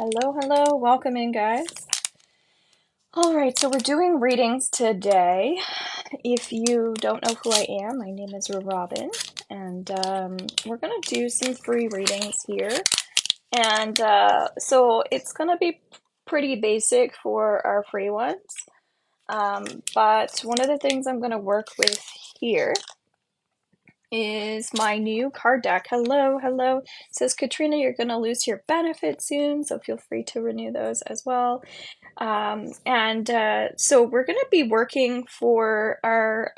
Hello, hello, welcome in, guys. All right, so we're doing readings today. If you don't know who I am, my name is Robin, and we're gonna do some free readings here. And so it's gonna be pretty basic for our free ones. But one of the things I'm gonna work with here is my new card deck. Hello, hello. It says, Katrina, you're going to lose your benefits soon, so feel free to renew those as well. So we're going to be working for our,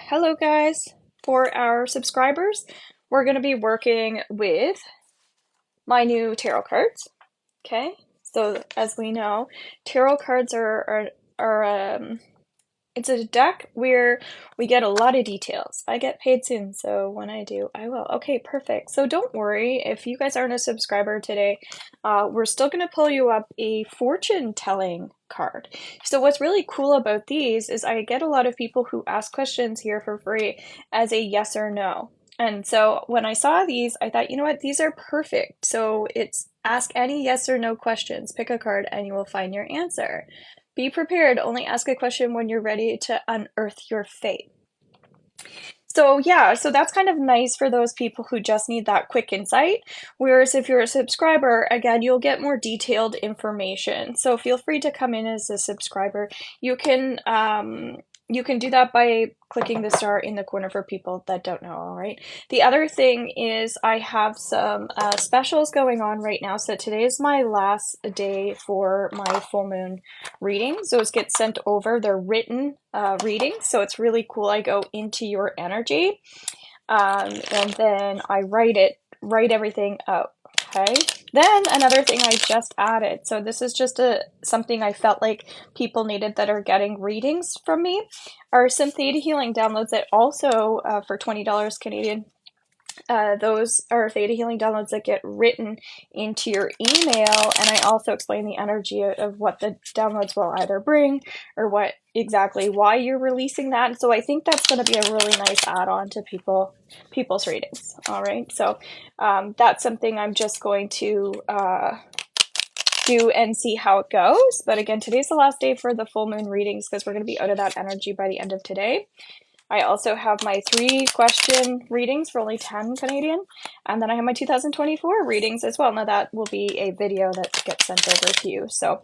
hello guys, for our subscribers. We're going to be working with my new tarot cards. Okay, so as we know, tarot cards are it's a deck where we get a lot of details. I get paid soon, so when I do, I will. Okay, perfect. So don't worry if you guys aren't a subscriber today. We're still going to pull you up a fortune telling card. So what's really cool about these is I get a lot of people who ask questions here for free as a yes or no. And so when I saw these, I thought, you know what, these are perfect. So it's ask any yes or no questions, pick a card, and you will find your answer. Be prepared, only ask a question when you're ready to unearth your fate. So yeah, so that's kind of nice for those people who just need that quick insight. Whereas if you're a subscriber, again, you'll get more detailed information. So feel free to come in as a subscriber. You can do that by clicking the star in the corner for people that don't know, all right? The other thing is I have some specials going on right now. So today is my last day for my full moon readings. Those get sent over. They're written readings, so it's really cool. I go into your energy, and then I write everything out. Okay. Then another thing I just added. So this is just something I felt like people needed that are getting readings from me, are some theta healing downloads that also for $20 Canadian. Those are theta healing downloads that get written into your email, and I also explain the energy of what the downloads will either bring or what exactly why you're releasing that. So I think that's going to be a really nice add-on to people's readings. All right, so that's something I'm just going to do and see how it goes. But again, today's the last day for the full moon readings because we're going to be out of that energy by the end of today. I also have my 3-question readings for only 10 Canadian, and then I have my 2024 readings as well. Now that will be a video that gets sent over to you. So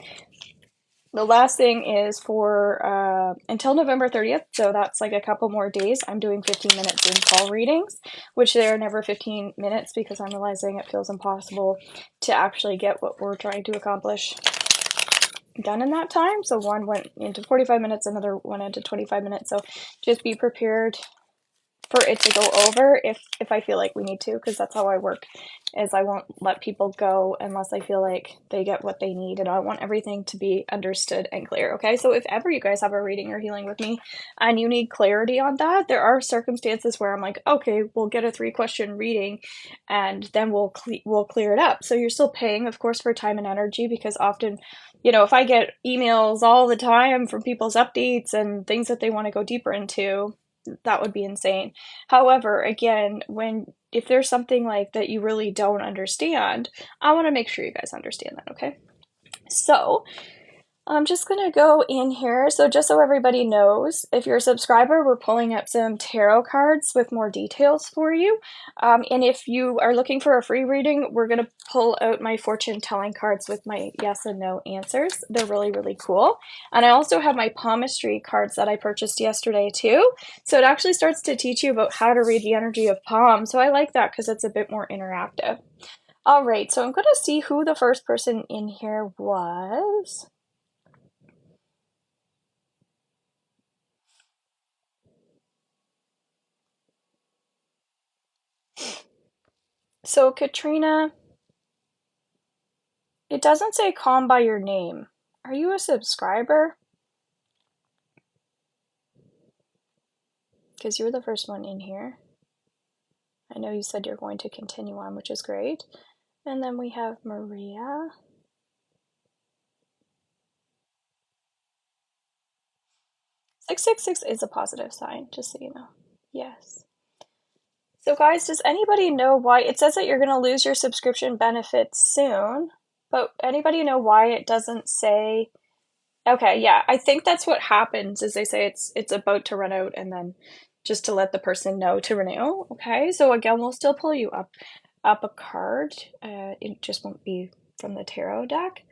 the last thing is for until November 30th, so that's like a couple more days, I'm doing 15-minute Zoom call readings, which they're never 15 minutes because I'm realizing it feels impossible to actually get what we're trying to accomplish done in that time. So one went into 45 minutes, another went into 25 minutes. So just be prepared for it to go over if I feel like we need to, because that's how I work, is I won't let people go unless I feel like they get what they need, and I want everything to be understood and clear. Okay, so if ever you guys have a reading or healing with me and you need clarity on that, there are circumstances where I'm like, okay, we'll get a 3-question reading and then we'll clear it up. So you're still paying, of course, for time and energy, because often, you know, if I get emails all the time from people's updates and things that they want to go deeper into, that would be insane. However, again, if there's something like that you really don't understand, I want to make sure you guys understand that, okay? So I'm just going to go in here. So just so everybody knows, if you're a subscriber, we're pulling up some tarot cards with more details for you. And if you are looking for a free reading, we're going to pull out my fortune telling cards with my yes and no answers. They're really, really cool. And I also have my palmistry cards that I purchased yesterday too. So it actually starts to teach you about how to read the energy of palm. So I like that because it's a bit more interactive. All right, so I'm going to see who the first person in here was. So, Katrina, it doesn't say calm by your name. Are you a subscriber? Because you're the first one in here. I know you said you're going to continue on, which is great. And then we have Maria. Six 666 is a positive sign, just so you know. Yes. So guys, does anybody know why it says that you're going to lose your subscription benefits soon? But anybody know why it doesn't say? Okay, yeah, I think that's what happens is they say it's about to run out and then just to let the person know to renew. Okay, so again, we'll still pull you up a card. It just won't be from the tarot deck.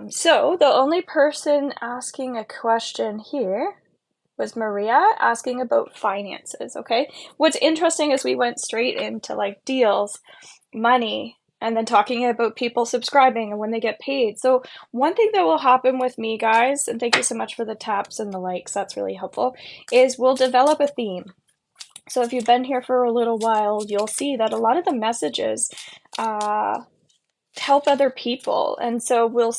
So the only person asking a question here was Maria asking about finances, okay? What's interesting is we went straight into like deals, money, and then talking about people subscribing and when they get paid. So one thing that will happen with me, guys, and thank you so much for the taps and the likes, that's really helpful, is we'll develop a theme. So if you've been here for a little while, you'll see that a lot of the messages help other people. And so we'll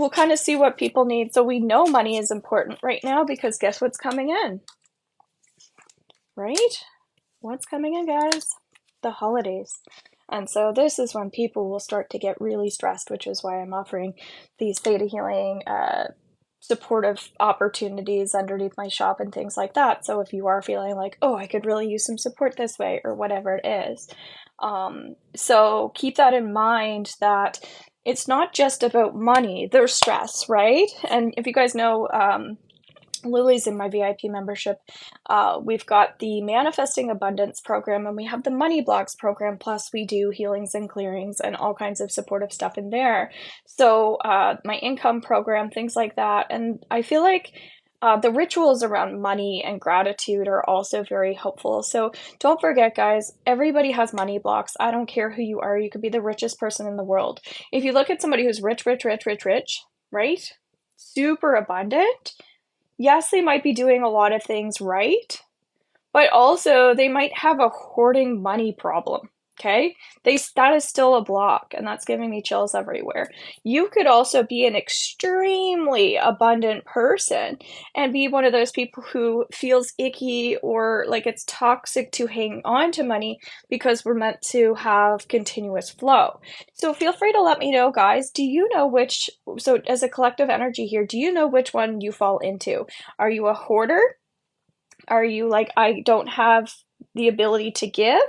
kind of see what people need. So we know money is important right now because guess what's coming in, right? What's coming in, guys? The holidays. And so this is when people will start to get really stressed, which is why I'm offering these theta healing supportive opportunities underneath my shop and things like that. So if you are feeling like, oh, I could really use some support this way or whatever it is. So keep that in mind that it's not just about money, there's stress, right? And if you guys know, Lily's in my VIP membership. We've got the Manifesting Abundance program and we have the Money Blocks program. Plus, we do healings and clearings and all kinds of supportive stuff in there. So, my income program, things like that. And I feel like the rituals around money and gratitude are also very helpful. So, don't forget, guys, everybody has money blocks. I don't care who you are. You could be the richest person in the world. If you look at somebody who's rich, right? Super abundant. Yes, they might be doing a lot of things right, but also they might have a hoarding money problem. Okay, that is still a block, and that's giving me chills everywhere. You could also be an extremely abundant person and be one of those people who feels icky or like it's toxic to hang on to money because we're meant to have continuous flow. So feel free to let me know, guys. Do you know which, so as a collective energy here, do you know which one you fall into? Are you a hoarder? Are you like, I don't have the ability to give?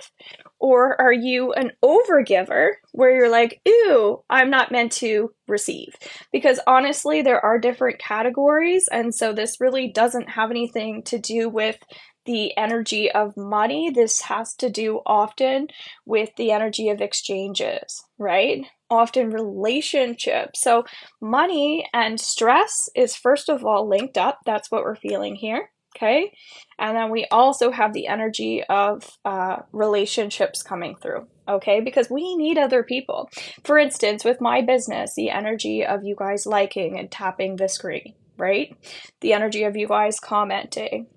Or are you an overgiver where you're like, ooh, I'm not meant to receive? Because honestly, there are different categories. And so this really doesn't have anything to do with the energy of money. This has to do often with the energy of exchanges, right? Often relationships. So money and stress is first of all linked up. That's what we're feeling here. Okay. And then we also have the energy of relationships coming through. Okay. Because we need other people. For instance, with my business, the energy of you guys liking and tapping the screen, right? The energy of you guys commenting,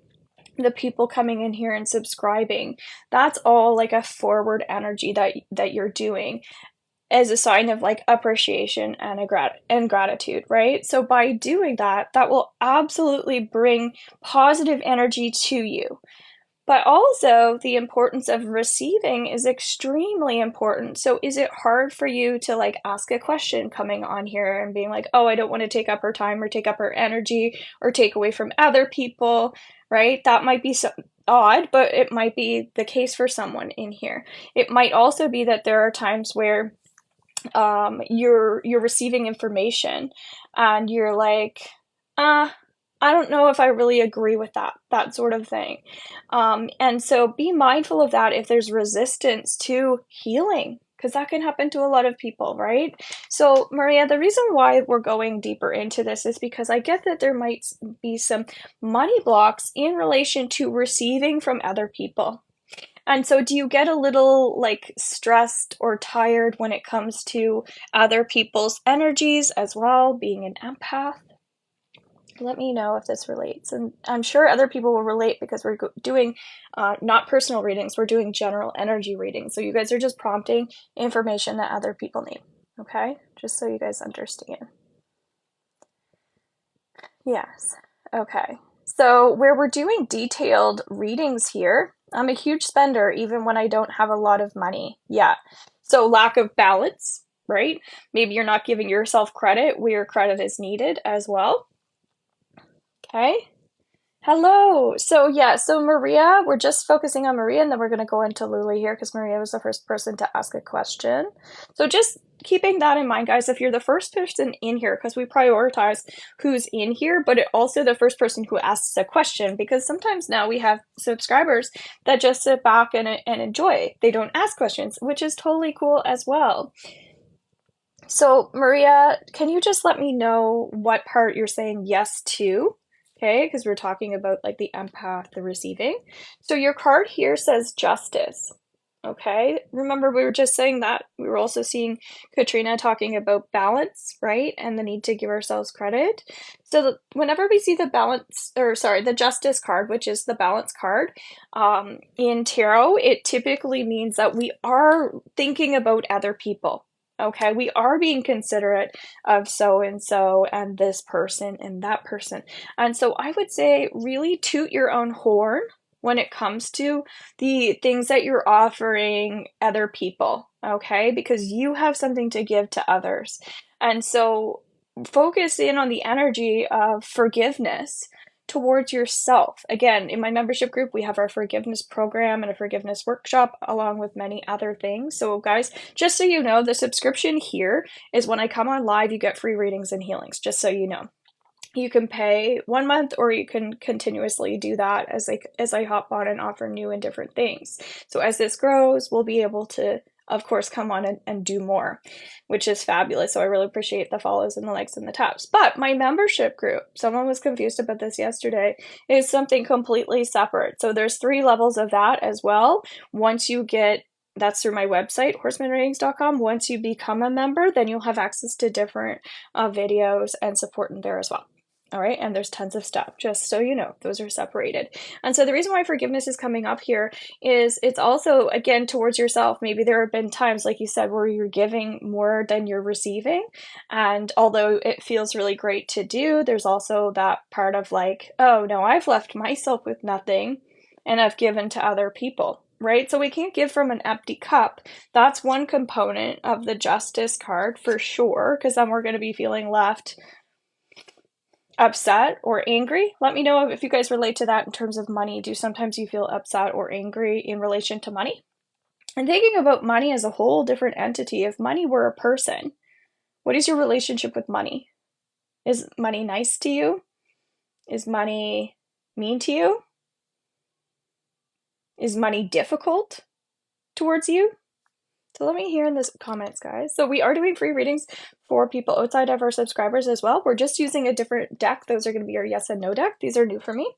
the people coming in here and subscribing, that's all like a forward energy that you're doing as a sign of like appreciation and gratitude, right? So by doing that, that will absolutely bring positive energy to you. But also, the importance of receiving is extremely important. So, is it hard for you to like ask a question coming on here and being like, oh, I don't want to take up her time or take up her energy or take away from other people, right? That might be so odd, but it might be the case for someone in here. It might also be that there are times where you're receiving information and you're like, I don't know if I really agree with that sort of thing. And so be mindful of that if there's resistance to healing, because that can happen to a lot of people, right? So, Maria, the reason why we're going deeper into this is because I get that there might be some money blocks in relation to receiving from other people. And so, do you get a little like stressed or tired when it comes to other people's energies as well, being an empath? Let me know if this relates. And I'm sure other people will relate because we're doing not personal readings, we're doing general energy readings. So, you guys are just prompting information that other people need. Okay? Just so you guys understand. Yes. Okay. So, where we're doing detailed readings here, I'm a huge spender even when I don't have a lot of money. Yeah. So, lack of balance, right? Maybe you're not giving yourself credit where credit is needed as well. Okay. Hello. So yeah, so Maria, we're just focusing on Maria and then we're going to go into Luli here because Maria was the first person to ask a question. So just keeping that in mind, guys, if you're the first person in here, because we prioritize who's in here, but also the first person who asks a question, because sometimes now we have subscribers that just sit back and enjoy. They don't ask questions, which is totally cool as well. So Maria, can you just let me know what part you're saying yes to? Okay, because we're talking about like the empath, the receiving. So your card here says justice. Okay, remember we were just saying that. We were also seeing Katrina talking about balance, right? And the need to give ourselves credit. So whenever we see the balance, or sorry, the justice card, which is the balance card, in tarot, it typically means that we are thinking about other people. Okay, we are being considerate of so and so and this person and that person. And so I would say really toot your own horn when it comes to the things that you're offering other people, okay? Because you have something to give to others. And so focus in on the energy of forgiveness towards yourself. Again, in my membership group, we have our forgiveness program and a forgiveness workshop, along with many other things. So, guys, just so you know, the subscription here is when I come on live, you get free readings and healings, just so you know. You can pay 1 month or you can continuously do that as I hop on and offer new and different things. So as this grows, we'll be able to, of course, come on and do more, which is fabulous. So I really appreciate the follows and the likes and the taps. But my membership group, someone was confused about this yesterday, is something completely separate. So there's 3 levels of that as well. Once you get that's through my website, horsemanreadings.com. Once you become a member, then you'll have access to different videos and support in there as well. All right, and there's tons of stuff, just so you know, those are separated. And so the reason why forgiveness is coming up here is it's also, again, towards yourself. Maybe there have been times, like you said, where you're giving more than you're receiving. And although it feels really great to do, there's also that part of like, oh no, I've left myself with nothing and I've given to other people. Right? So we can't give from an empty cup. That's one component of the justice card for sure, because then we're going to be feeling left upset or angry. Let me know if you guys relate to that in terms of money. Do sometimes you feel upset or angry in relation to money? And thinking about money as a whole different entity, if money were a person, what is your relationship with money? Is money nice to you? Is money mean to you? Is money difficult towards you? So let me hear in the comments, guys. So we are doing free readings for people outside of our subscribers as well. We're just using a different deck. Those are going to be your yes and no deck. These are new for me.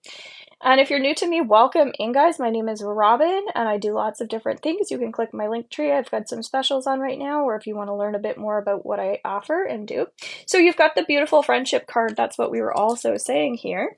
And if you're new to me, welcome in, guys. My name is Robin, and I do lots of different things. You can click my link tree. I've got some specials on right now, or if you want to learn a bit more about what I offer and do. So you've got the beautiful friendship card. That's what we were also saying here.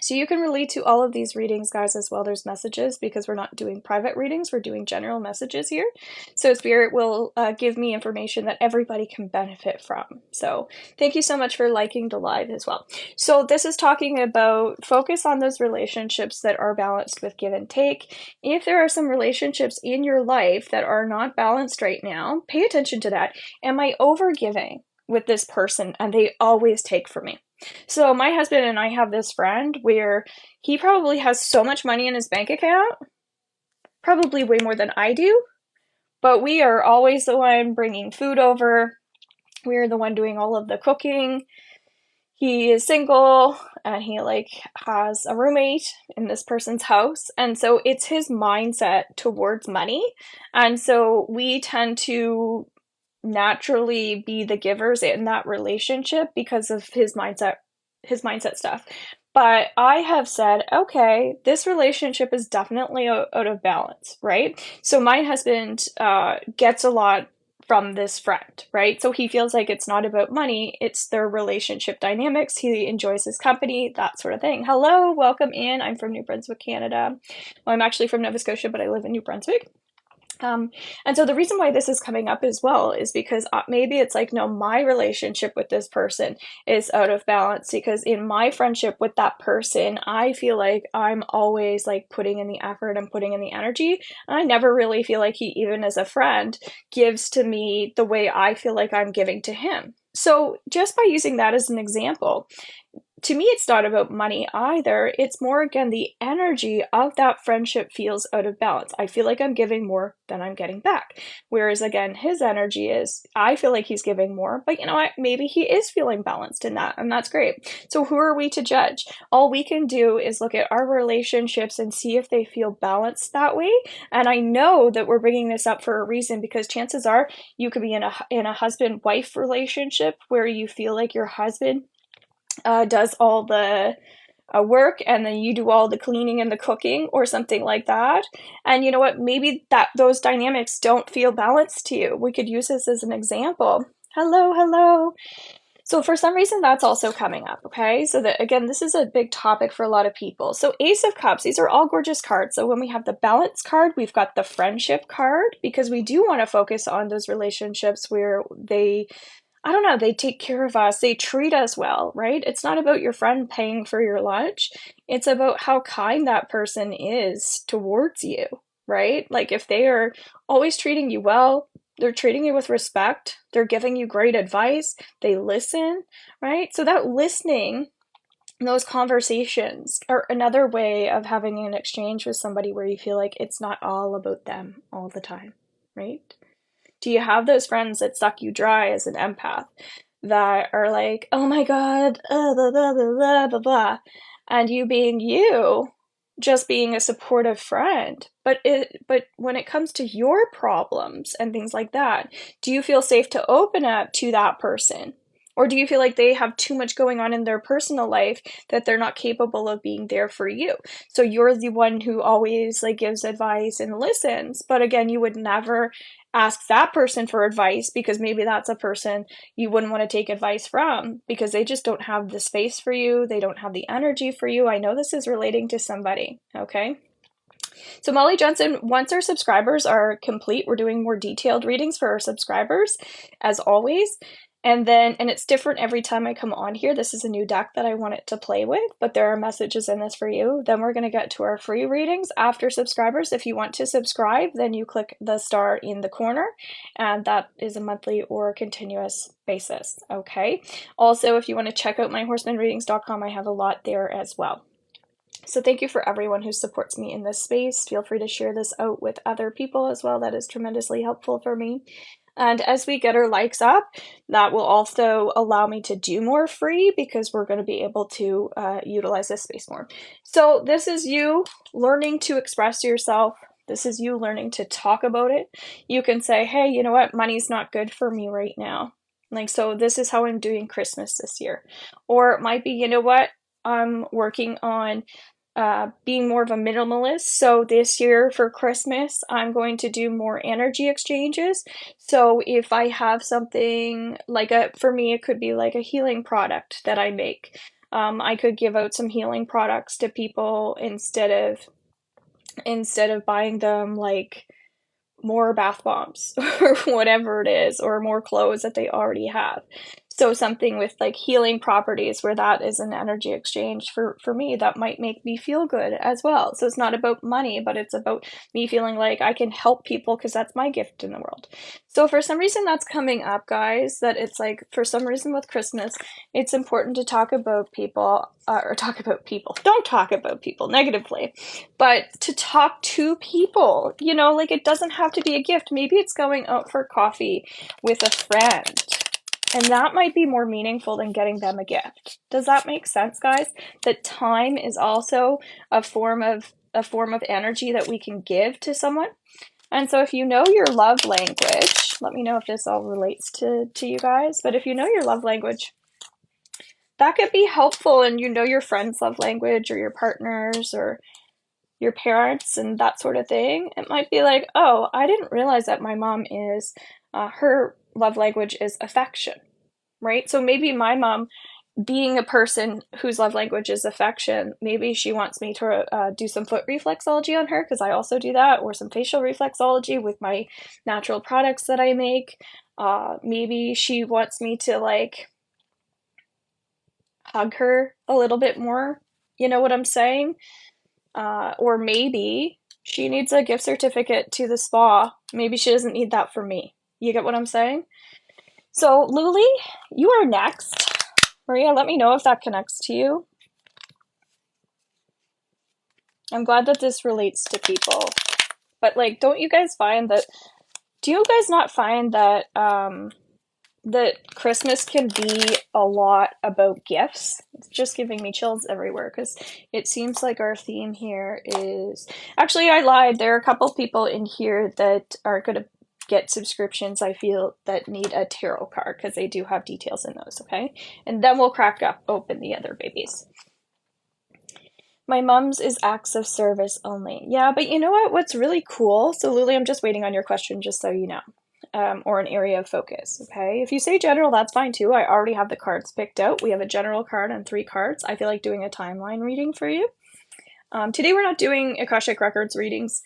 So you can relate to all of these readings, guys, as well. There's messages because we're not doing private readings. We're doing general messages here. So Spirit will give me information that everybody can benefit from. So thank you so much for liking the live as well. So this is talking about focus on those relationships that are balanced with give and take. If there are some relationships in your life that are not balanced right now, pay attention to that. Am I overgiving with this person and they always take from me? So my husband and I have this friend where he probably has so much money in his bank account, probably way more than I do, but we are always the one bringing food over. We're the one doing all of the cooking. He is single and he has a roommate in this person's house. And so it's his mindset towards money. And so we tend to naturally be the givers in that relationship because of his mindset stuff. But I have said, okay, this relationship is definitely out of balance, right? So my husband gets a lot from this friend, right? So he feels like it's not about money, it's their relationship dynamics. He enjoys his company, that sort of thing. Hello, welcome in. I'm from New Brunswick, Canada. Well, I'm actually from Nova Scotia, but I live in New Brunswick. And so the reason why this is coming up as well is because maybe it's like, no, my relationship with this person is out of balance because in my friendship with that person, I feel like I'm always like putting in the effort and putting in the energy. And I never really feel like he, even as a friend, gives to me the way I feel like I'm giving to him. So just by using that as an example, to me, it's not about money either. It's more, again, the energy of that friendship feels out of balance. I feel like I'm giving more than I'm getting back. Whereas, again, his energy is, I feel like he's giving more, but you know what? Maybe he is feeling balanced in that, and that's great. So who are we to judge? All we can do is look at our relationships and see if they feel balanced that way. And I know that we're bringing this up for a reason, because chances are you could be in a husband-wife relationship where you feel like your husband does all the work and then you do all the cleaning and the cooking or something like that. And you know what? Maybe those dynamics don't feel balanced to you. We could use this as an example. Hello, hello. So for some reason, that's also coming up, okay? So that, again, this is a big topic for a lot of people. So Ace of Cups, these are all gorgeous cards. So when we have the balance card, we've got the friendship card, because we do want to focus on those relationships where they, I don't know, they take care of us, they treat us well, right? It's not about your friend paying for your lunch. It's about how kind that person is towards you, right? Like if they are always treating you well, they're treating you with respect, they're giving you great advice, they listen, right? So that listening, those conversations are another way of having an exchange with somebody where you feel like it's not all about them all the time, right? Do you have those friends that suck you dry as an empath, that are like, oh my god, blah, blah, blah, blah, blah, blah, and you being you, just being a supportive friend, but when it comes to your problems and things like that, do you feel safe to open up to that person? Or do you feel like they have too much going on in their personal life that they're not capable of being there for you? So you're the one who always like gives advice and listens, but again, you would never ask that person for advice, because maybe that's a person you wouldn't want to take advice from because they just don't have the space for you. They don't have the energy for you. I know this is relating to somebody, okay? So Molly Jensen, once our subscribers are complete, we're doing more detailed readings for our subscribers, as always. And it's different every time I come on here. This is a new deck that I want it to play with, but there are messages in this for you. Then we're going to get to our free readings after subscribers. If you want to subscribe, then you click the star in the corner, and that is a monthly or continuous basis, okay? Also, if you want to check out myhorsemanreadings.com, I have a lot there as well. So thank you for everyone who supports me in this space. Feel free to share this out with other people as well. That is tremendously helpful for me. And as we get our likes up, that will also allow me to do more free, because we're going to be able to utilize this space more. So this is you learning to express yourself. This is you learning to talk about it. You can say, hey, you know what? Money's not good for me right now. Like, so this is how I'm doing Christmas this year. Or it might be, you know what? I'm working on being more of a minimalist. So this year for Christmas, I'm going to do more energy exchanges. So if I have something like for me, it could be like a healing product that I make. I could give out some healing products to people instead of buying them like more bath bombs or whatever it is, or more clothes that they already have. So something with like healing properties, where that is an energy exchange for me, that might make me feel good as well. So it's not about money, but it's about me feeling like I can help people, because that's my gift in the world. So for some reason that's coming up, guys, that it's like, for some reason with Christmas, it's important to talk about people, or talk about people. Don't talk about people negatively, but to talk to people, you know, like it doesn't have to be a gift. Maybe it's going out for coffee with a friend. And that might be more meaningful than getting them a gift. Does that make sense, guys? That time is also a form of energy that we can give to someone. And so if you know your love language, let me know if this all relates to you guys, but if you know your love language, that could be helpful, and you know your friend's love language, or your partner's, or your parents, and that sort of thing. It might be like, oh, I didn't realize that my mom is, her love language is affection, right? So maybe my mom, being a person whose love language is affection, maybe she wants me to do some foot reflexology on her, because I also do that, or some facial reflexology with my natural products that I make. Maybe she wants me to like hug her a little bit more. You know what I'm saying? Or maybe she needs a gift certificate to the spa. Maybe she doesn't need that for me. You get what I'm saying? So, Luli, you are next. Maria, let me know if that connects to you. I'm glad that this relates to people. But like, don't you guys find that, do you guys not find that that Christmas can be a lot about gifts? It's just giving me chills everywhere because it seems like our theme here is, actually I lied, there are a couple people in here that are going to get subscriptions, I feel, that need a tarot card because they do have details in those, okay? And then we'll crack up open the other babies. My mom's is acts of service only. Yeah, but you know what? What's really cool? So, Luli, I'm just waiting on your question, just so you know, or an area of focus. Okay. If you say general, that's fine too. I already have the cards picked out. We have a general card and 3 cards. I feel like doing a timeline reading for you. Today, we're not doing Akashic Records readings.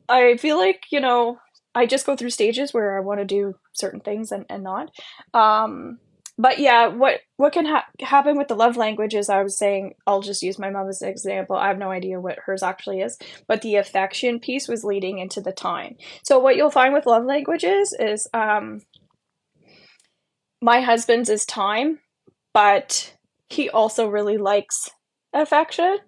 I feel like, you know, I just go through stages where I want to do certain things and not. But yeah, what can happen with the love languages, I was saying, I'll just use my mom as an example. I have no idea what hers actually is, but the affection piece was leading into the time. So what you'll find with love languages is my husband's is time, but he also really likes affection.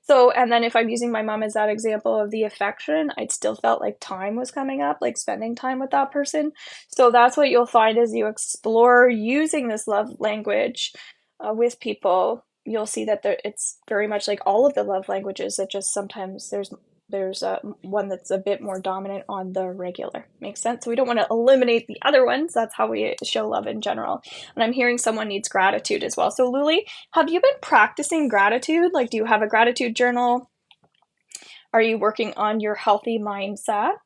So, and then if I'm using my mom as that example of the affection, I'd still felt like time was coming up, like spending time with that person. So that's what you'll find as you explore using this love language with people. You'll see that it's very much like all of the love languages. It just sometimes there's one that's a bit more dominant on the regular. Makes sense? So we don't want to eliminate the other ones. That's how we show love in general. And I'm hearing someone needs gratitude as well. So Luli, have you been practicing gratitude? Like, do you have a gratitude journal? Are you working on your healthy mindset?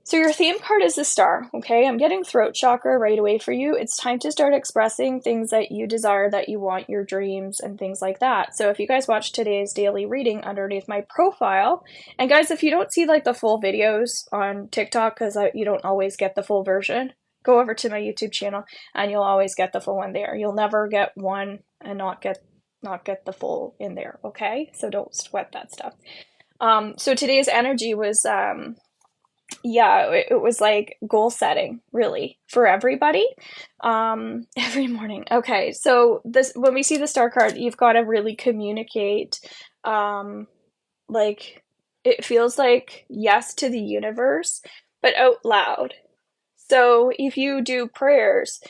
So your theme card is the star, okay? I'm getting throat chakra right away for you. It's time to start expressing things that you desire, that you want, your dreams, and things like that. So if you guys watch today's daily reading underneath my profile, and guys, if you don't see like the full videos on TikTok, because you don't always get the full version, go over to my YouTube channel and you'll always get the full one there. You'll never get one and not get the full in there, okay? So don't sweat that stuff. So today's energy was yeah, it was like goal setting really for everybody every morning. Okay, so this, when we see the star card, you've got to really communicate, like, it feels like yes to the universe, but out loud. So if you do prayers,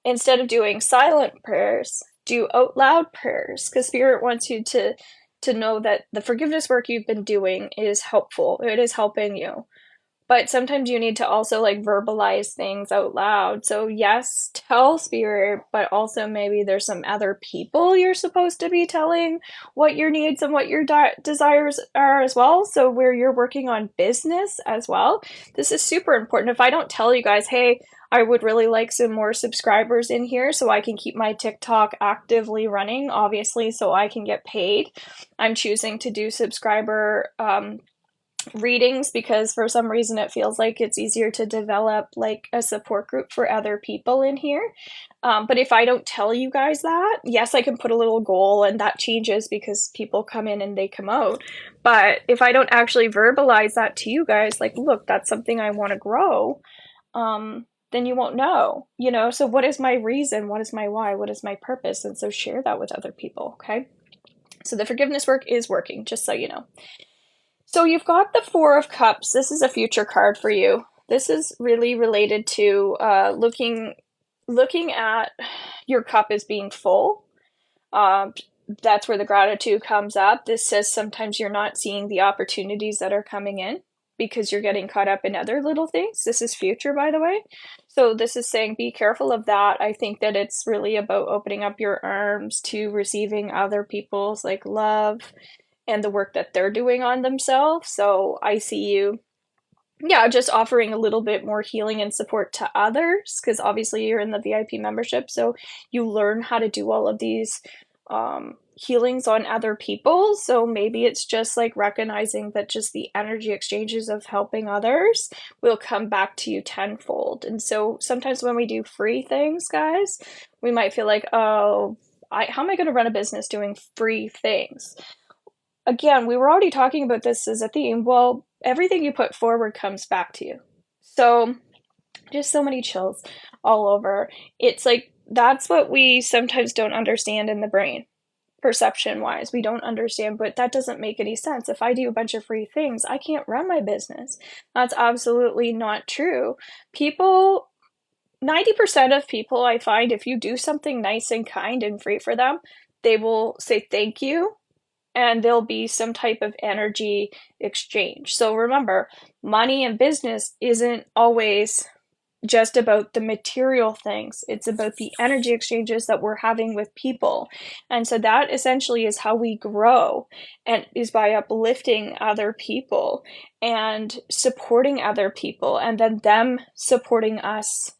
instead of doing silent prayers, do out loud prayers, because spirit wants you to know that the forgiveness work you've been doing is helpful. It is helping you. But sometimes you need to also like verbalize things out loud. So yes, tell spirit, but also maybe there's some other people you're supposed to be telling what your needs and what your desires are as well. So where you're working on business as well, this is super important. If I don't tell you guys, hey, I would really like some more subscribers in here so I can keep my TikTok actively running, obviously, so I can get paid. I'm choosing to do subscriber readings because for some reason it feels like it's easier to develop like a support group for other people in here. But if I don't tell you guys that, yes, I can put a little goal and that changes because people come in and they come out. But if I don't actually verbalize that to you guys, like, look, that's something I want to grow, then you won't know, you know? So what is my reason? What is my why? What is my purpose? And so share that with other people, okay? So the forgiveness work is working, just so you know. So you've got the Four of Cups. This is a future card for you. This is really related to looking at your cup as being full. That's where the gratitude comes up. This says sometimes you're not seeing the opportunities that are coming in because you're getting caught up in other little things. This is future, by the way. So this is saying be careful of that. I think that it's really about opening up your arms to receiving other people's like love and the work that they're doing on themselves. So I see you, yeah, just offering a little bit more healing and support to others, because obviously you're in the VIP membership, so you learn how to do all of these healings on other people. So maybe it's just like recognizing that just the energy exchanges of helping others will come back to you tenfold. And so sometimes when we do free things, guys, we might feel like, oh, how am I going to run a business doing free things? Again, we were already talking about this as a theme. Well, everything you put forward comes back to you. So just so many chills all over. It's like that's what we sometimes don't understand in the brain. Perception wise, we don't understand, but that doesn't make any sense. If I do a bunch of free things, I can't run my business. That's absolutely not true. People, 90% of people, I find, if you do something nice and kind and free for them, they will say thank you, and there'll be some type of energy exchange. So remember, money and business isn't always just about the material things. It's about the energy exchanges that we're having with people. And so that essentially is how we grow, and is by uplifting other people and supporting other people, and then them supporting us,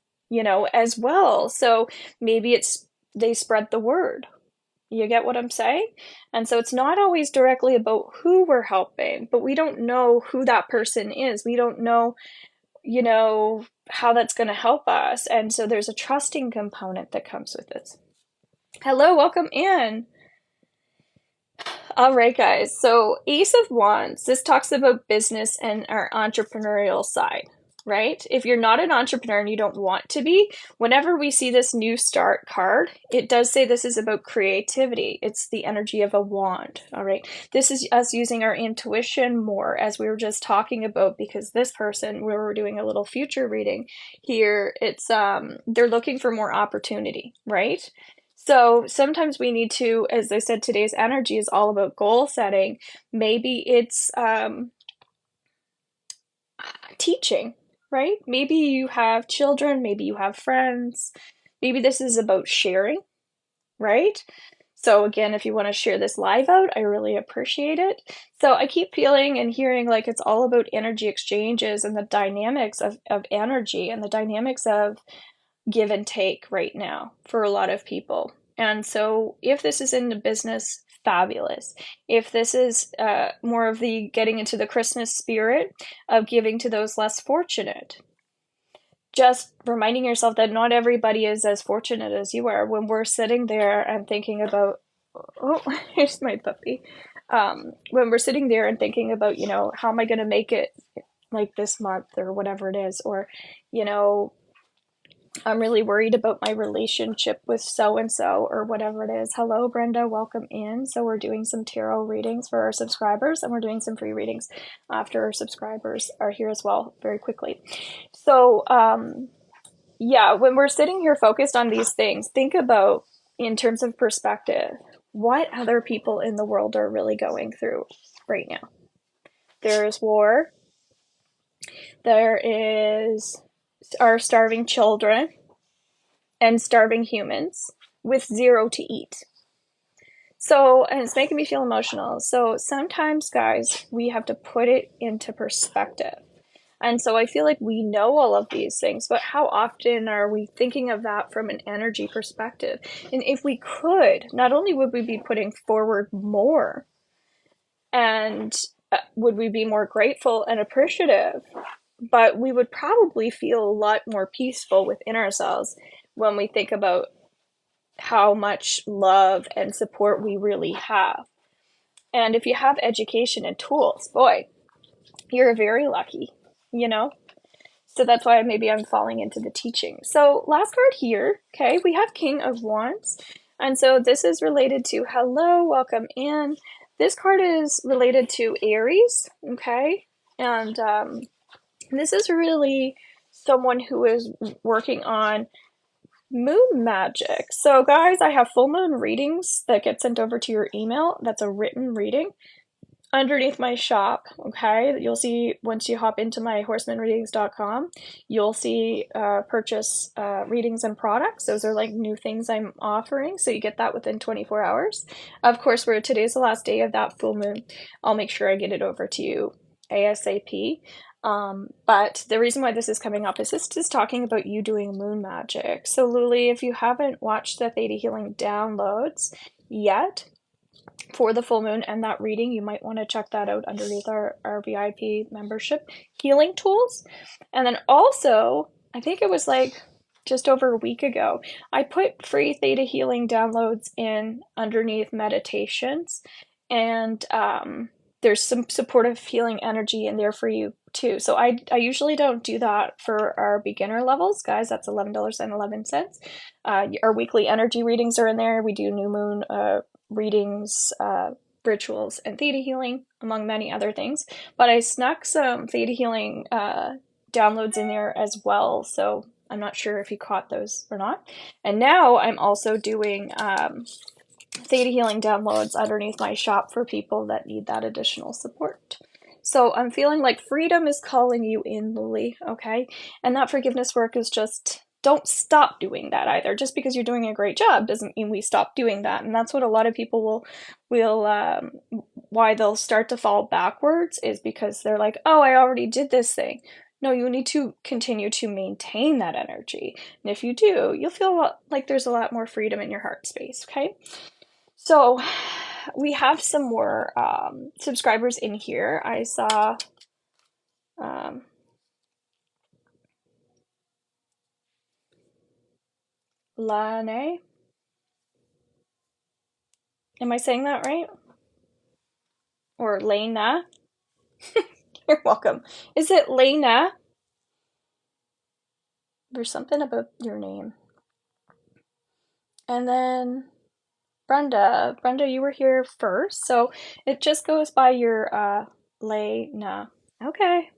as well. So maybe it's they spread the word. You get what I'm saying? And so it's not always directly about who we're helping, but we don't know who that person is. We don't know, how that's going to help us. And so there's a trusting component that comes with it. Hello, welcome in. All right, guys. So Ace of Wands, this talks about business and our entrepreneurial side, right? If you're not an entrepreneur and you don't want to be, whenever we see this new start card, it does say this is about creativity. It's the energy of a wand, all right? This is us using our intuition more, as we were just talking about, because this person, we were doing a little future reading here, it's they're looking for more opportunity, right? So sometimes we need to, as I said, today's energy is all about goal setting. Maybe it's teaching, right? Maybe you have children, maybe you have friends. Maybe this is about sharing, right? So again, if you want to share this live out, I really appreciate it. So I keep feeling and hearing like it's all about energy exchanges and the dynamics of energy and the dynamics of give and take right now for a lot of people. And so if this is in the business, fabulous. If this is more of the getting into the Christmas spirit of giving to those less fortunate, just reminding yourself that not everybody is as fortunate as you are. When we're sitting there and thinking about, oh, here's my puppy. When we're sitting there and thinking about, how am I going to make it like this month or whatever it is, or, I'm really worried about my relationship with so-and-so or whatever it is. Hello, Brenda, welcome in. So we're doing some tarot readings for our subscribers, and we're doing some free readings after our subscribers are here as well, very quickly. So, yeah, when we're sitting here focused on these things, think about, in terms of perspective, what other people in the world are really going through right now. There is war. There is our starving children and starving humans with zero to eat. So, and it's making me feel emotional. So sometimes, guys, we have to put it into perspective. And so I feel like we know all of these things, but how often are we thinking of that from an energy perspective? And if we could, not only would we be putting forward more, and would we be more grateful and appreciative, but we would probably feel a lot more peaceful within ourselves when we think about how much love and support we really have. And if you have education and tools, boy, you're very lucky, So that's why maybe I'm falling into the teaching. So last card here, okay, we have King of Wands. And so this is related to, hello, welcome in. This card is related to Aries, okay? And this is really someone who is working on moon magic. So guys, I have full moon readings that get sent over to your email. That's a written reading underneath my shop, okay? You'll see once you hop into my horsemanreadings.com, you'll see purchase readings and products. Those are like new things I'm offering, so you get that within 24 hours. Of course, today's the last day of that full moon. I'll make sure I get it over to you ASAP. But the reason why this is coming up is this is talking about you doing moon magic. So Luli, if you haven't watched the Theta Healing downloads yet for the full moon and that reading, you might want to check that out underneath our VIP membership healing tools. And then also, I think it was like just over a week ago, I put free Theta Healing downloads in underneath meditations. And there's some supportive healing energy in there for you too. So I usually don't do that for our beginner levels, guys. That's $11.11. Our weekly energy readings are in there. We do new moon readings, rituals, and theta healing, among many other things. But I snuck some theta healing downloads in there as well. So I'm not sure if you caught those or not. And now I'm also doing theta healing downloads underneath my shop for people that need that additional support. So I'm feeling like freedom is calling you in, Lily, okay? And that forgiveness work is just, don't stop doing that either. Just because you're doing a great job doesn't mean we stop doing that. And that's what a lot of people will why they'll start to fall backwards is because they're like, oh, I already did this thing. No, you need to continue to maintain that energy. And if you do, you'll feel like there's a lot more freedom in your heart space, okay? So we have some more subscribers in here. I saw Lane. Am I saying that right? Or Lena? You're welcome. Is it Lena? There's something about your name. And then Brenda. Brenda, you were here first, so it just goes by your Lena. Okay.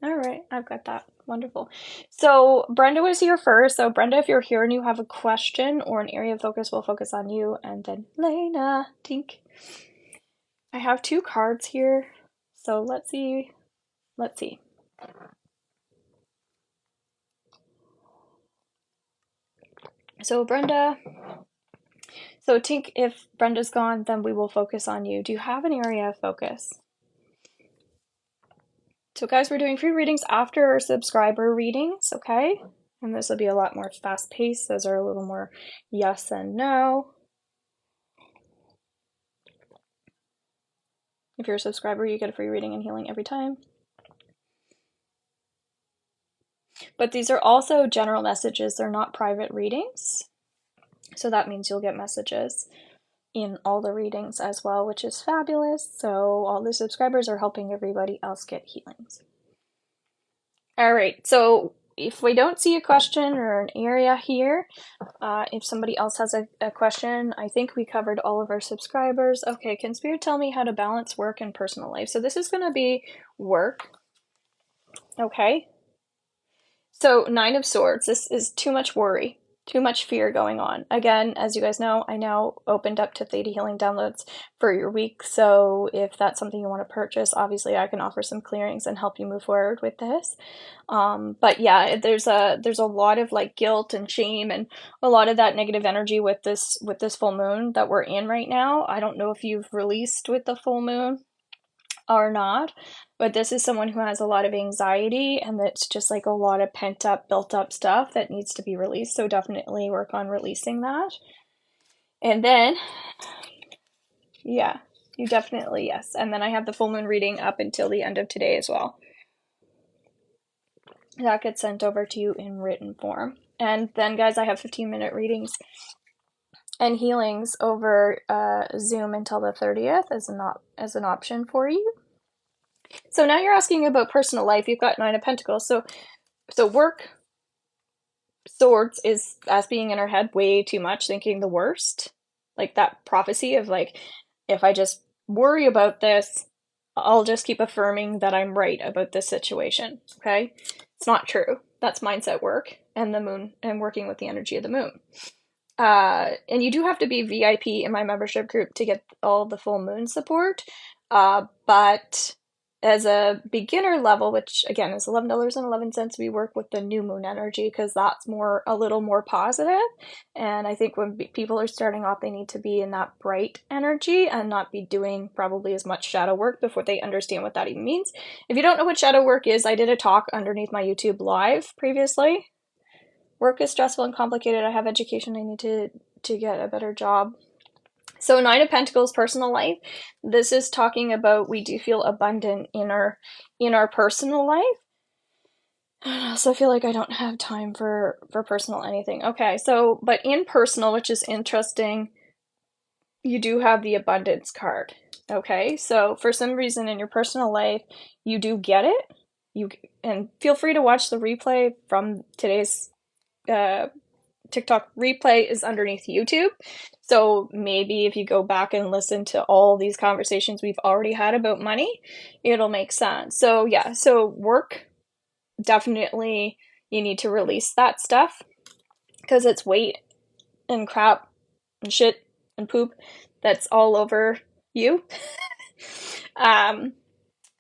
All right, I've got that. Wonderful. So Brenda was here first. So Brenda, if you're here and you have a question or an area of focus, we'll focus on you. And then Lena, Tink. I have 2 cards here. So let's see. Let's see. So Brenda. So Tink, if Brenda's gone, then we will focus on you. Do you have an area of focus? So guys, we're doing free readings after our subscriber readings, okay? And this will be a lot more fast-paced. Those are a little more yes and no. If you're a subscriber, you get a free reading and healing every time. But these are also general messages. They're not private readings. So that means you'll get messages in all the readings as well, which is fabulous. So all the subscribers are helping everybody else get healings. All right, so if we don't see a question or an area here, if somebody else has a question, I think we covered all of our subscribers. Okay, can Spirit tell me how to balance work and personal life? So this is going to be work. Okay. So 9 of Swords, this is too much worry, too much fear going on. Again, as you guys know, I now opened up to Theta Healing downloads for your week. So if that's something you want to purchase, obviously I can offer some clearings and help you move forward with this. But yeah, there's a lot of like guilt and shame and a lot of that negative energy with this full moon that we're in right now. I don't know if you've released with the full moon or not, but this is someone who has a lot of anxiety and that's just like a lot of pent up, built up stuff that needs to be released. So definitely work on releasing that. And then, yeah, you definitely, yes. And then I have the full moon reading up until the end of today as well. That gets sent over to you in written form. And then, guys, I have 15-minute readings and healings over Zoom until the 30th as an option for you. So now you're asking about personal life. You've got 9 of Pentacles. So work, Swords is us being in our head way too much, thinking the worst. Like that prophecy of like, if I just worry about this, I'll just keep affirming that I'm right about this situation. Okay? It's not true. That's mindset work and the moon and working with the energy of the moon. And you do have to be VIP in my membership group to get all the full moon support. But as a beginner level, which again is $11.11, we work with the new moon energy because that's a little more positive. And I think when people are starting off, they need to be in that bright energy and not be doing probably as much shadow work before they understand what that even means. If you don't know what shadow work is, I did a talk underneath my YouTube live previously. Work is stressful and complicated. I have education. I need to get a better job. So 9 of Pentacles, personal life. This is talking about we do feel abundant in our personal life. I also feel like I don't have time for personal anything. Okay, so but in personal, which is interesting, you do have the abundance card. Okay, so for some reason in your personal life, you do get it. You and feel free to watch the replay from today's uh, TikTok replay is underneath YouTube. So maybe if you go back and listen to all these conversations we've already had about money, it'll make sense. So yeah, so work, definitely you need to release that stuff because it's weight and crap and shit and poop that's all over you.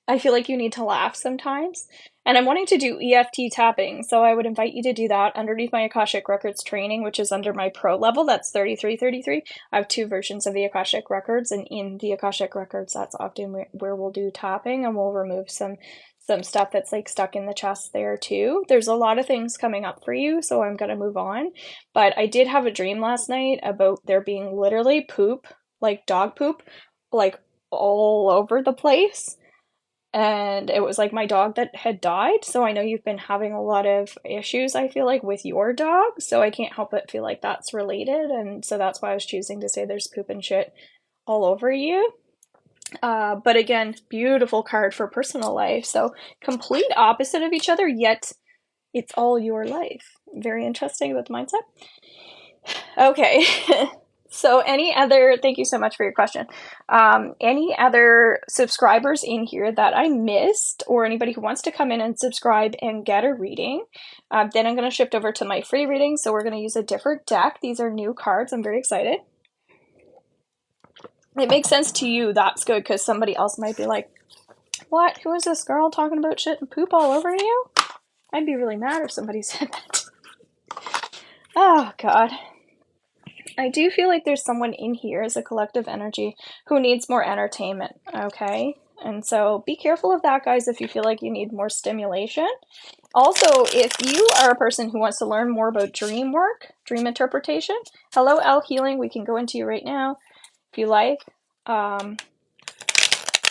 I feel like you need to laugh sometimes. And I'm wanting to do EFT tapping, so I would invite you to do that underneath my Akashic Records training, which is under my pro level. That's 3333. I have two versions of the Akashic Records, and in the Akashic Records, that's often where we'll do tapping, and we'll remove some stuff that's like stuck in the chest there too. There's a lot of things coming up for you, so I'm gonna move on. But I did have a dream last night about there being literally poop, like dog poop, like all over the place, and it was like my dog that had died. So I know you've been having a lot of issues, I feel like, with your dog, so I can't help but feel like that's related, and so that's why I was choosing to say there's poop and shit all over you. But again, beautiful card for personal life, so complete opposite of each other, yet it's all your life. Very interesting about the mindset. Okay. So any other, thank you so much for your question. Any other subscribers in here that I missed, or anybody who wants to come in and subscribe and get a reading, then I'm going to shift over to my free reading. So we're going to use a different deck. These are new cards. I'm very excited. It makes sense to you. That's good, because somebody else might be like, what? Who is this girl talking about shit and poop all over you? I'd be really mad if somebody said that. Oh, God. I do feel like there's someone in here as a collective energy who needs more entertainment, okay? And so be careful of that, guys, if you feel like you need more stimulation. Also, if you are a person who wants to learn more about dream work, dream interpretation, hello, L Healing, we can go into you right now if you like. In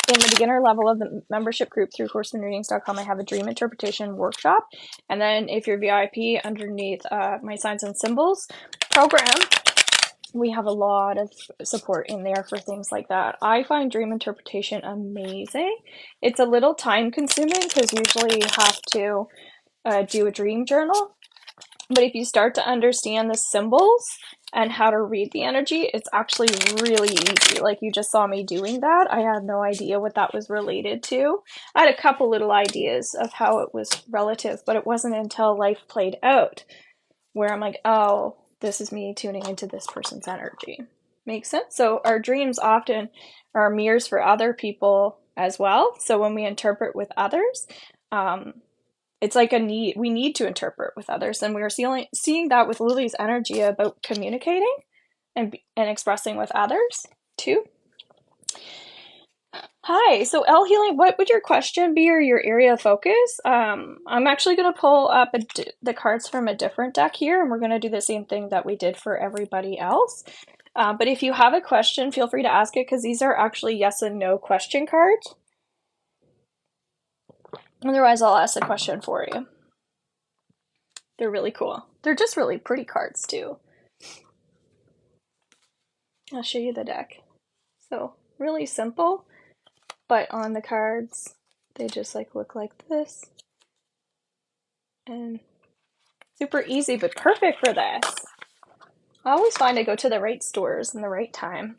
the beginner level of the membership group through CourseInReadings.com, I have a dream interpretation workshop. And then if you're VIP, underneath my signs and symbols program, we have a lot of support in there for things like that. I find dream interpretation amazing. It's a little time consuming because usually you have to do a dream journal. But if you start to understand the symbols and how to read the energy, it's actually really easy. Like you just saw me doing that. I had no idea what that was related to. I had a couple little ideas of how it was relative, but it wasn't until life played out where I'm like, oh, this is me tuning into this person's energy. Makes sense? So our dreams often are mirrors for other people as well. So when we interpret with others, it's like a need. We need to interpret with others, and we are seeing that with Lily's energy about communicating and expressing with others too. Hi, so L Healing, what would your question be or your area of focus? I'm actually going to pull up the cards from a different deck here, and we're going to do the same thing that we did for everybody else. But if you have a question, feel free to ask it, because these are actually yes and no question cards. Otherwise, I'll ask the question for you. They're really cool. They're just really pretty cards, too. I'll show you the deck. So, really simple, but on the cards, they just like look like this. And super easy, but perfect for this. I always find I go to the right stores in the right time.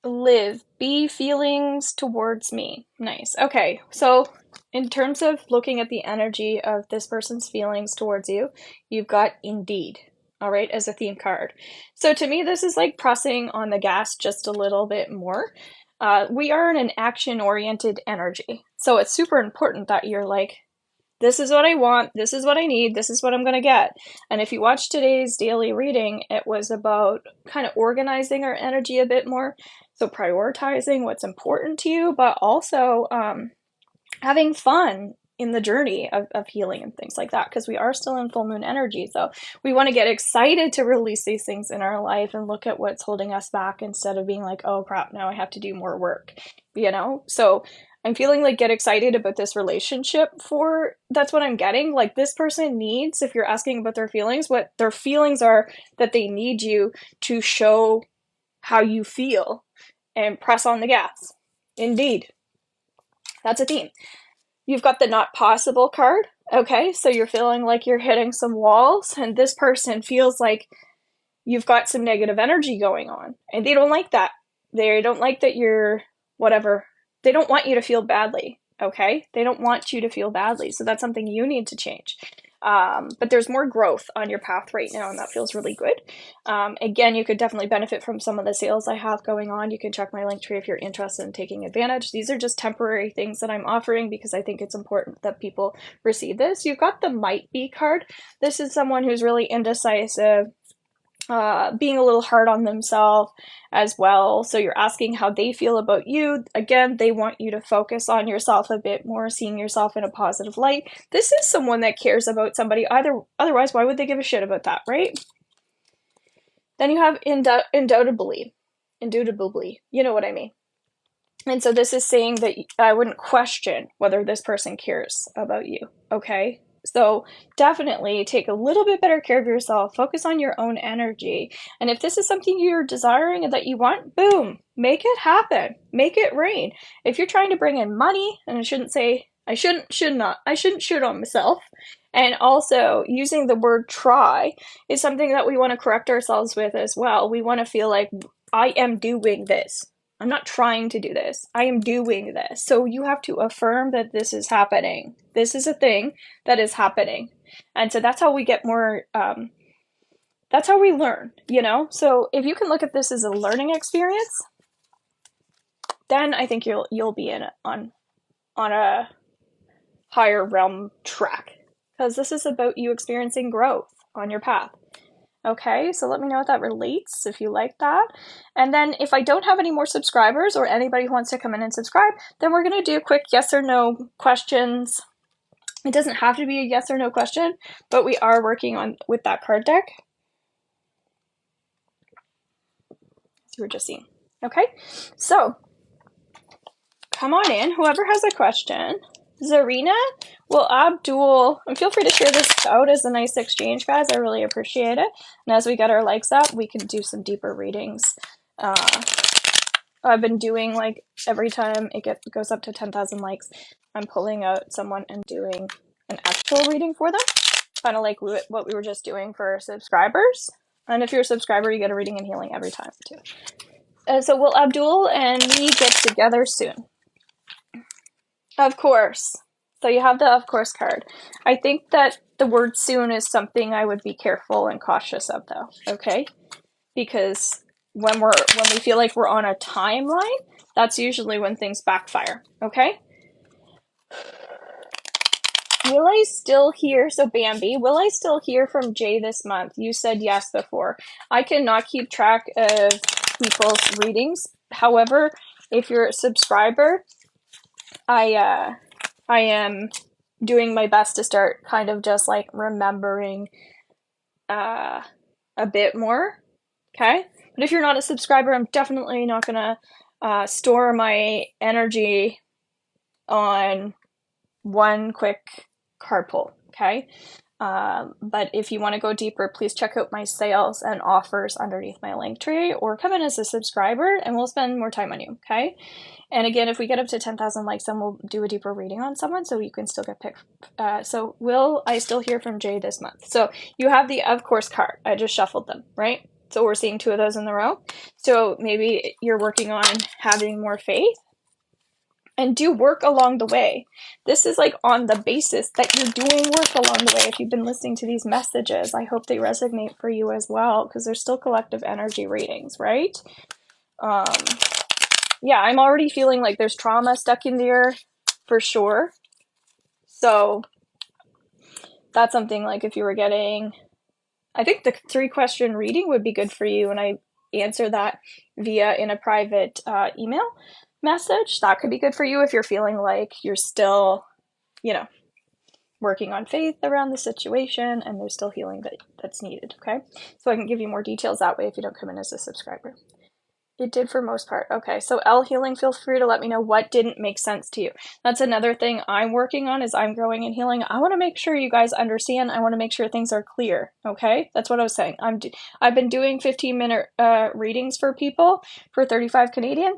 Live, be feelings towards me. Nice. Okay, so in terms of looking at the energy of this person's feelings towards you, you've got indeed, all right, as a theme card. So to me, this is like pressing on the gas just a little bit more. We are in an action-oriented energy, so it's super important that you're like, this is what I want, this is what I need, this is what I'm going to get. And if you watch today's daily reading, it was about kind of organizing our energy a bit more. So prioritizing what's important to you, but also having fun in the journey of healing and things like that, because we are still in full moon energy. So we want to get excited to release these things in our life and look at what's holding us back instead of being like, oh crap, now I have to do more work, you know? So I'm feeling like get excited about this relationship that's what I'm getting. Like this person needs, if you're asking about their feelings, what their feelings are that they need you to show how you feel and press on the gas. Indeed. That's a theme. You've got the not possible card. Okay, so you're feeling like you're hitting some walls, and this person feels like you've got some negative energy going on, and they don't like that. They don't like that you're whatever. They don't want you to feel badly. Okay, they don't want you to feel badly, so that's something you need to change. But there's more growth on your path right now, and that feels really good. Again, you could definitely benefit from some of the sales I have going on. You can check my link tree if you're interested in taking advantage. These are just temporary things that I'm offering because I think it's important that people receive this. You've got the might be card. This is someone who's really indecisive, being a little hard on themselves as well. So you're asking how they feel about you. Again, they want you to focus on yourself a bit more, seeing yourself in a positive light. This is someone that cares about somebody. Otherwise, why would they give a shit about that, right? Then you have indubitably. You know what I mean. And so this is saying that I wouldn't question whether this person cares about you, okay? So definitely take a little bit better care of yourself, focus on your own energy. And if this is something you're desiring and that you want, boom, make it happen. Make it rain. If you're trying to bring in money, and I shouldn't shoot on myself. And also using the word try is something that we want to correct ourselves with as well. We want to feel like I am doing this. I'm not trying to do this. I am doing this. So you have to affirm that this is happening. This is a thing that is happening. And so that's how we get more, that's how we learn, you know? So if you can look at this as a learning experience, then I think you'll be on a higher realm track. Because this is about you experiencing growth on your path. Okay, so let me know if that relates, if you like that. And then if I don't have any more subscribers or anybody who wants to come in and subscribe, then we're going to do quick yes or no questions. It doesn't have to be a yes or no question, but we are working on with that card deck. So we're just seeing. Okay, so come on in, whoever has a question. Zarina, well, Abdul, and feel free to share this out as a nice exchange, guys. I really appreciate it. And as we get our likes up, we can do some deeper readings. I've been doing, like, every time it goes up to 10,000 likes, I'm pulling out someone and doing an actual reading for them. Kind of like what we were just doing for subscribers. And if you're a subscriber, you get a reading and healing every time, too. So will Abdul and me get together soon? Of course. So you have the of course card. I think that the word soon is something I would be careful and cautious of, though, okay? Because when we feel like we're on a timeline, that's usually when things backfire, okay? Will I still hear, so Bambi, will I still hear from Jay this month? You said yes before. I cannot keep track of people's readings. However, if you're a subscriber, I am doing my best to start kind of just like remembering a bit more, okay? But if you're not a subscriber, I'm definitely not gonna store my energy on one quick card pull, okay? But if you want to go deeper, please check out my sales and offers underneath my link tree, or come in as a subscriber and we'll spend more time on you, okay? And again, if we get up to 10,000 likes, then we'll do a deeper reading on someone so you can still get picked. So will I still hear from Jay this month? So you have the of course card. I just shuffled them, right? So we're seeing 2 of those in a row. So maybe you're working on having more faith and do work along the way. This is like on the basis that you're doing work along the way. If you've been listening to these messages, I hope they resonate for you as well, because they're still collective energy readings, right? Yeah, I'm already feeling like there's trauma stuck in there for sure. So that's something like if you were getting, I think the 3-question reading would be good for you, and I answer that via in a private email message. That could be good for you if you're feeling like you're still, you know, working on faith around the situation and there's still healing that's needed, okay? So I can give you more details that way if you don't come in as a subscriber. It did for most part. Okay, so L healing, feel free to let me know what didn't make sense to you. That's another thing I'm working on as I'm growing and healing. I want to make sure you guys understand. I want to make sure things are clear. Okay, that's what I was saying. I've been doing 15-minute readings for people for 35 Canadian.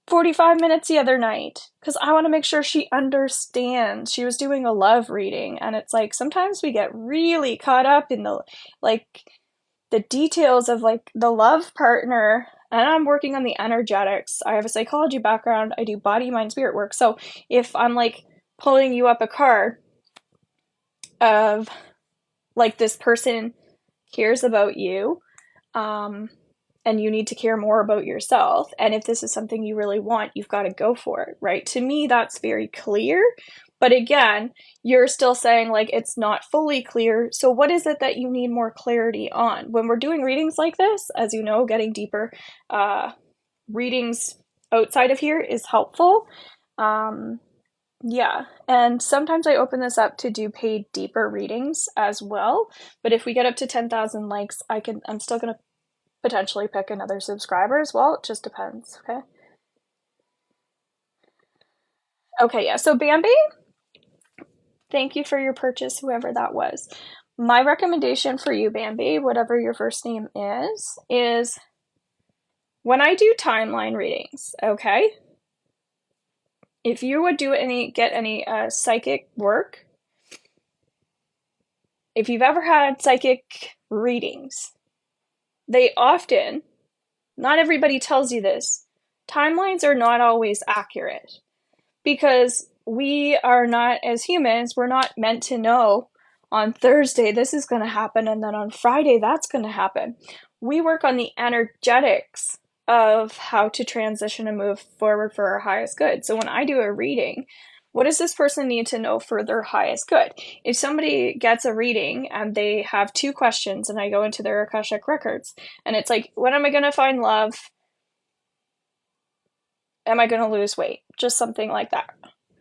45 minutes the other night because I want to make sure she understands. She was doing a love reading, and it's like sometimes we get really caught up in the the details of like the love partner, and I'm working on the energetics. I have a psychology background. I do body, mind, spirit work. So if I'm like pulling you up a card of like this person cares about you, and you need to care more about yourself, and if this is something you really want, you've got to go for it, right? To me, that's very clear. But again, you're still saying like it's not fully clear. So what is it that you need more clarity on? When we're doing readings like this, as you know, getting deeper readings outside of here is helpful. Yeah, and sometimes I open this up to do paid deeper readings as well. But if we get up to 10,000 likes, I'm still gonna potentially pick another subscriber as well. It just depends. Okay. Okay, yeah. So Bambi, thank you for your purchase, whoever that was. My recommendation for you, Bambi, whatever your first name is when I do timeline readings, okay? If you would get any psychic work, if you've ever had psychic readings, they often, not everybody tells you this, timelines are not always accurate because we are not, as humans, we're not meant to know on Thursday this is going to happen and then on Friday that's going to happen. We work on the energetics of how to transition and move forward for our highest good. So when I do a reading, what does this person need to know for their highest good? If somebody gets a reading and they have 2 questions and I go into their Akashic records and it's like, when am I going to find love? Am I going to lose weight? Just something like that.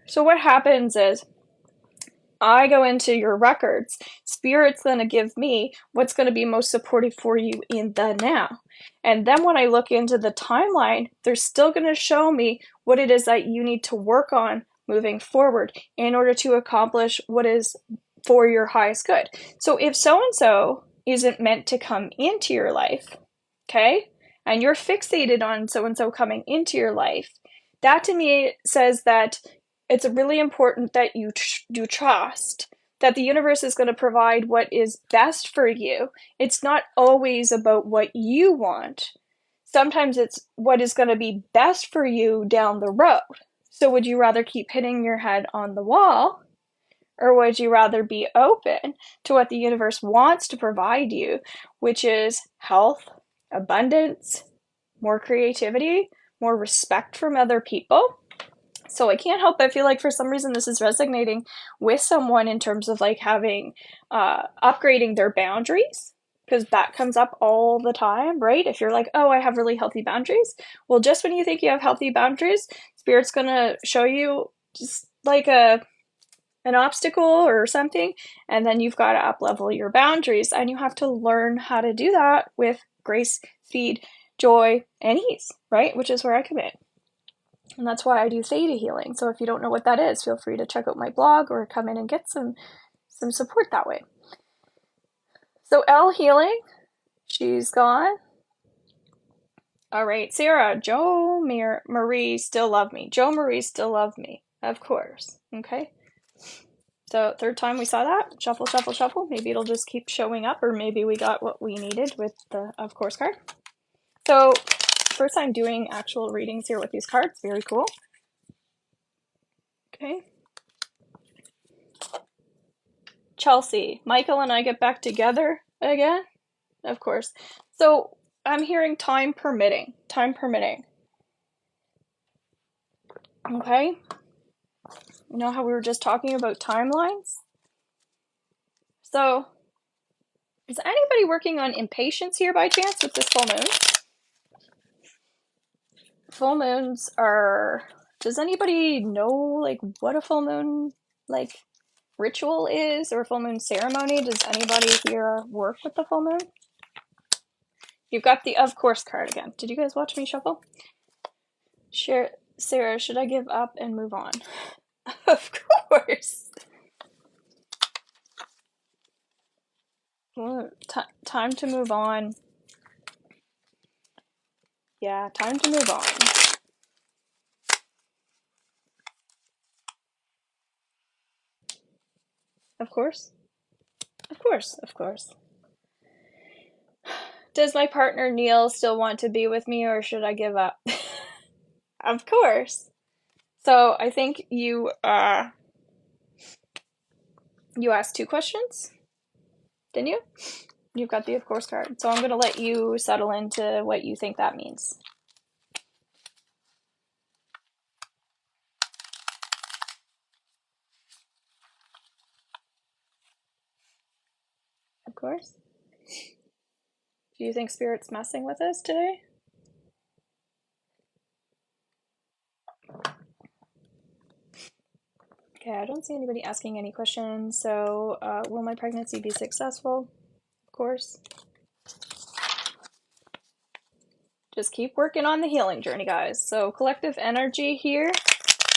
So what happens is I go into your records. Spirit's going to give me what's going to be most supportive for you in the now. And then when I look into the timeline, they're still going to show me what it is that you need to work on moving forward in order to accomplish what is for your highest good. So if so-and-so isn't meant to come into your life, okay, and you're fixated on so-and-so coming into your life, that to me says that it's really important that you do trust that the universe is going to provide what is best for you. It's not always about what you want. Sometimes it's what is going to be best for you down the road. So would you rather keep hitting your head on the wall, or would you rather be open to what the universe wants to provide you, which is health, abundance, more creativity, more respect from other people? So I can't help but feel like for some reason this is resonating with someone in terms of like having upgrading their boundaries, because that comes up all the time, right? If you're like, oh, I have really healthy boundaries, well, just when you think you have healthy boundaries, Spirit's gonna show you just like an obstacle or something, and then you've got to up level your boundaries, and you have to learn how to do that with grace, speed, joy, and ease, right? Which is where I come in. And that's why I do theta healing. So if you don't know what that is, feel free to check out my blog or come in and get some support that way. So L healing, she's gone. All right, Sarah, Joe Marie still love me. Joe Marie still love me, of course. Okay. So 3rd time we saw that. Shuffle, shuffle, shuffle. Maybe it'll just keep showing up, or maybe we got what we needed with the of course card. So first time doing actual readings here with these cards. Very cool. Okay. Chelsea, Michael and I get back together again? Of course. So I'm hearing time permitting. Time permitting. Okay. You know how we were just talking about timelines? So is anybody working on impatience here by chance with this full moon? Full moons are... Does anybody know like what a full moon like ritual is, or full moon ceremony? Does anybody here work with the full moon? You've got the of course card again. Did you guys watch me shuffle? Sarah, should I give up and move on? Of course. Time to move on. Yeah, time to move on. Of course. Of course, of course. Does my partner Neil still want to be with me, or should I give up? Of course. So I think you asked 2 questions, didn't you? You've got the of course card. So I'm going to let you settle into what you think that means. Of course. Do you think Spirit's messing with us today? Okay, I don't see anybody asking any questions. So will my pregnancy be successful? Of course. Just keep working on the healing journey, guys. So collective energy here.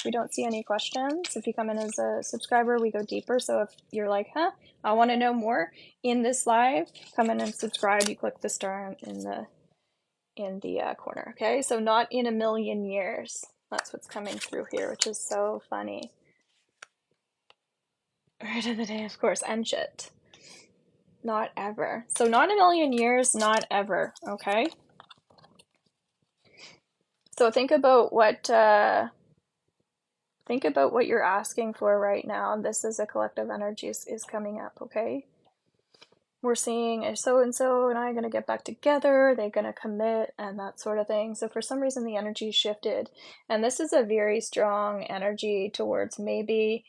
We don't see any questions. If you come in as a subscriber, we go deeper. So if you're like, huh, I want to know more in this live, come in and subscribe. You click the star in the corner. Okay, so not in a million years. That's what's coming through here, which is so funny. Right of the day, of course, and shit. Not ever. So not a million years, not ever. Okay. So think about what you're asking for right now. This is a collective energy is coming up, okay? We're seeing a so-and-so and I going to get back together, they're going to commit, and that sort of thing. So for some reason the energy shifted. And this is a very strong energy towards maybe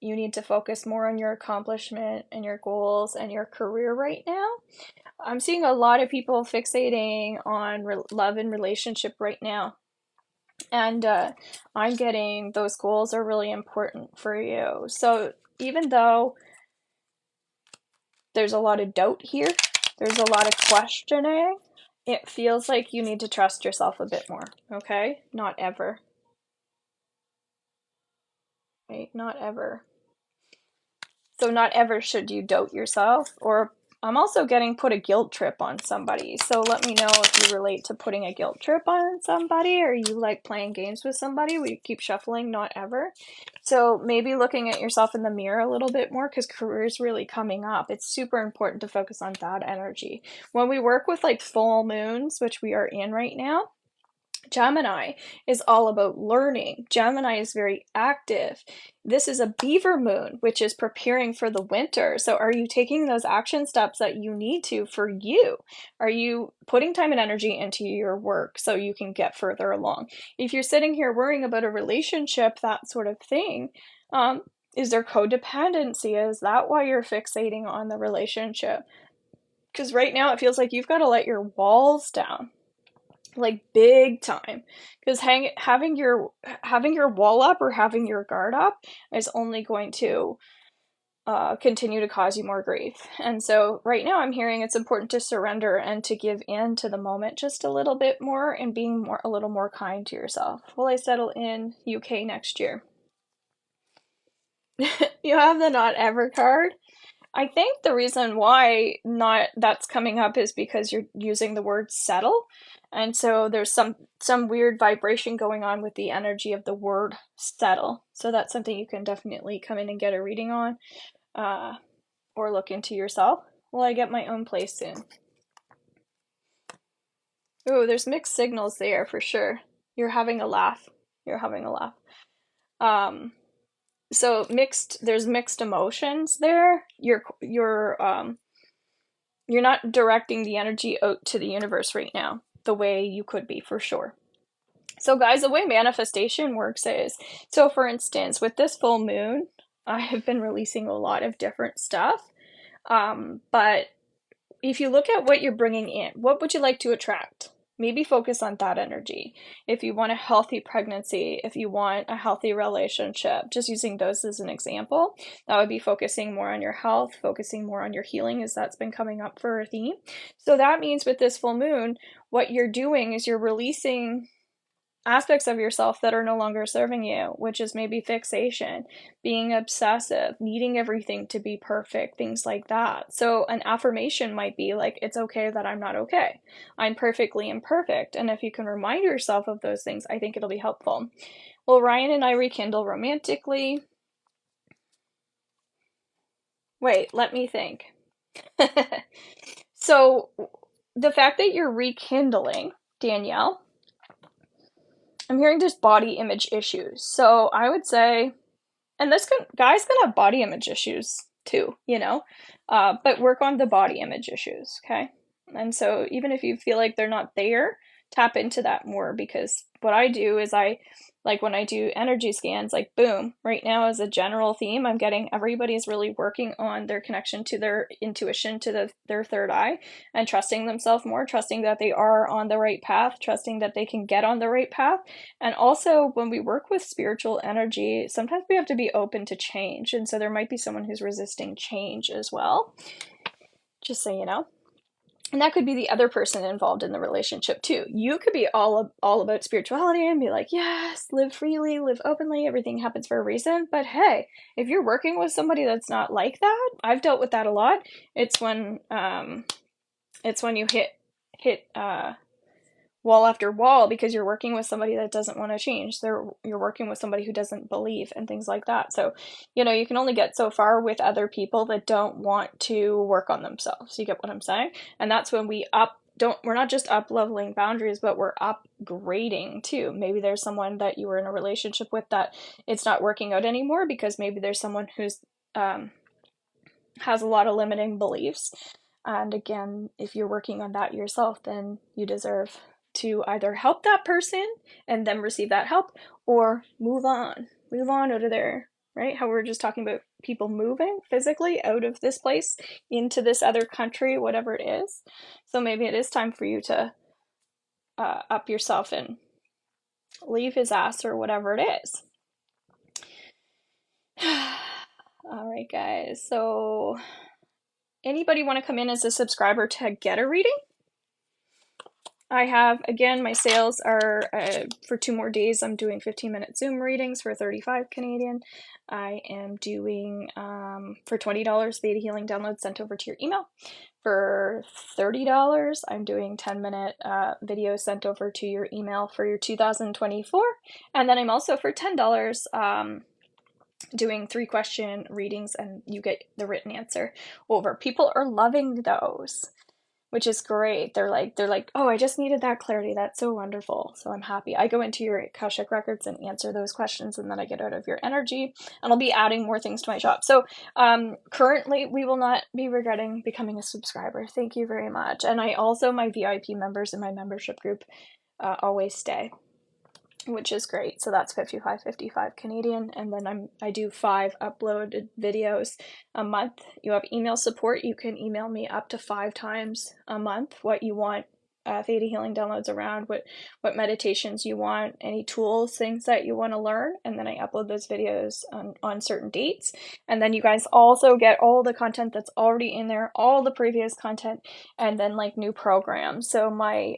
you need to focus more on your accomplishment and your goals and your career right now. I'm seeing a lot of people fixating on love and relationship right now. And I'm getting those goals are really important for you. So even though there's a lot of doubt here, there's a lot of questioning, it feels like you need to trust yourself a bit more, okay? Not ever. Right? Not ever. So not ever should you doubt yourself. Or I'm also getting put a guilt trip on somebody. So let me know if you relate to putting a guilt trip on somebody, or you like playing games with somebody. We keep shuffling, not ever. So maybe looking at yourself in the mirror a little bit more, because career is really coming up. It's super important to focus on that energy. When we work with like full moons, which we are in right now, Gemini is all about learning. Gemini is very active. This is a beaver moon, which is preparing for the winter. So are you taking those action steps that you need to for you? Are you putting time and energy into your work so you can get further along? If you're sitting here worrying about a relationship, that sort of thing, is there codependency? Is that why you're fixating on the relationship? Because right now it feels like you've got to let your walls down. Like big time, because having your wall up or having your guard up is only going to continue to cause you more grief. And so right now I'm hearing it's important to surrender and to give in to the moment just a little bit more, and being a little more kind to yourself. Will I settle in UK next year? You have the not ever card. I think the reason why not that's coming up is because you're using the word settle. And so there's some weird vibration going on with the energy of the word settle. So that's something you can definitely come in and get a reading on, or look into yourself. Will I get my own place soon? Oh, there's mixed signals there for sure. You're having a laugh. You're having a laugh. So there's mixed emotions there. You're not directing the energy out to the universe right now the way you could be, for sure. So guys, the way manifestation works is, so for instance, with this full moon, I have been releasing a lot of different stuff. But if you look at what you're bringing in, what would you like to attract? maybe focus on that energy. If you want a healthy pregnancy, if you want a healthy relationship, just using those as an example, that would be focusing more on your health, focusing more on your healing, as that's been coming up for a theme. So that means with this full moon, what you're doing is you're releasing aspects of yourself that are no longer serving you, which is maybe fixation, being obsessive, needing everything to be perfect, things like that. So an affirmation might be like, it's okay that I'm not okay. I'm perfectly imperfect. And if you can remind yourself of those things, I think it'll be helpful. Will Ryan and I rekindle romantically? Wait, let me think. So the fact that you're rekindling, Danielle, I'm hearing just body image issues. So I would say, and guys can have body image issues too, but work on the body image issues, okay? And so even if you feel like they're not there, tap into that more, because what I do is like when I do energy scans, like boom, right now as a general theme, I'm getting everybody's really working on their connection to their intuition, to their third eye, and trusting themselves more, trusting that they are on the right path, trusting that they can get on the right path. And also when we work with spiritual energy, sometimes we have to be open to change. And so there might be someone who's resisting change as well, just so you know. And that could be the other person involved in the relationship too. You could be all about spirituality and be like, yes, live freely, live openly, everything happens for a reason. But hey, if you're working with somebody that's not like that, I've dealt with that a lot. It's when you hit wall after wall because you're working with somebody that doesn't want to change. You're working with somebody who doesn't believe, and things like that. So, you can only get so far with other people that don't want to work on themselves. You get what I'm saying? And that's when we're not just up leveling boundaries, but we're upgrading too. Maybe there's someone that you were in a relationship with that it's not working out anymore because maybe there's someone who's has a lot of limiting beliefs. And again, if you're working on that yourself, then you deserve to either help that person and then receive that help, or move on out of there, right? How we were just talking about people moving physically out of this place into this other country, whatever it is. So maybe it is time for you to up yourself and leave his ass or whatever it is. All right, guys. So anybody want to come in as a subscriber to get a reading? I have, again, my sales are for 2 more days. I'm doing 15-minute Zoom readings for 35 Canadian. I am doing, for $20, Theta Healing downloads sent over to your email. For $30, I'm doing 10-minute videos sent over to your email for your 2024. And then I'm also, for $10, doing 3-question readings, and you get the written answer over. People are loving those, which is great. They're like, oh, I just needed that clarity. That's so wonderful. So I'm happy. I go into your Akashic records and answer those questions, and then I get out of your energy, and I'll be adding more things to my shop. So currently, we will not be regretting becoming a subscriber. Thank you very much. And my VIP members in my membership group always stay, which is great. So that's 55.55 Canadian, and then I do 5 uploaded videos a month. You have email support. You can email me up to 5 times a month what you want Theta Healing downloads around, what meditations you want, any tools, things that you want to learn, and then I upload those videos on certain dates. And then you guys also get all the content that's already in there, all the previous content, and then like new programs. So my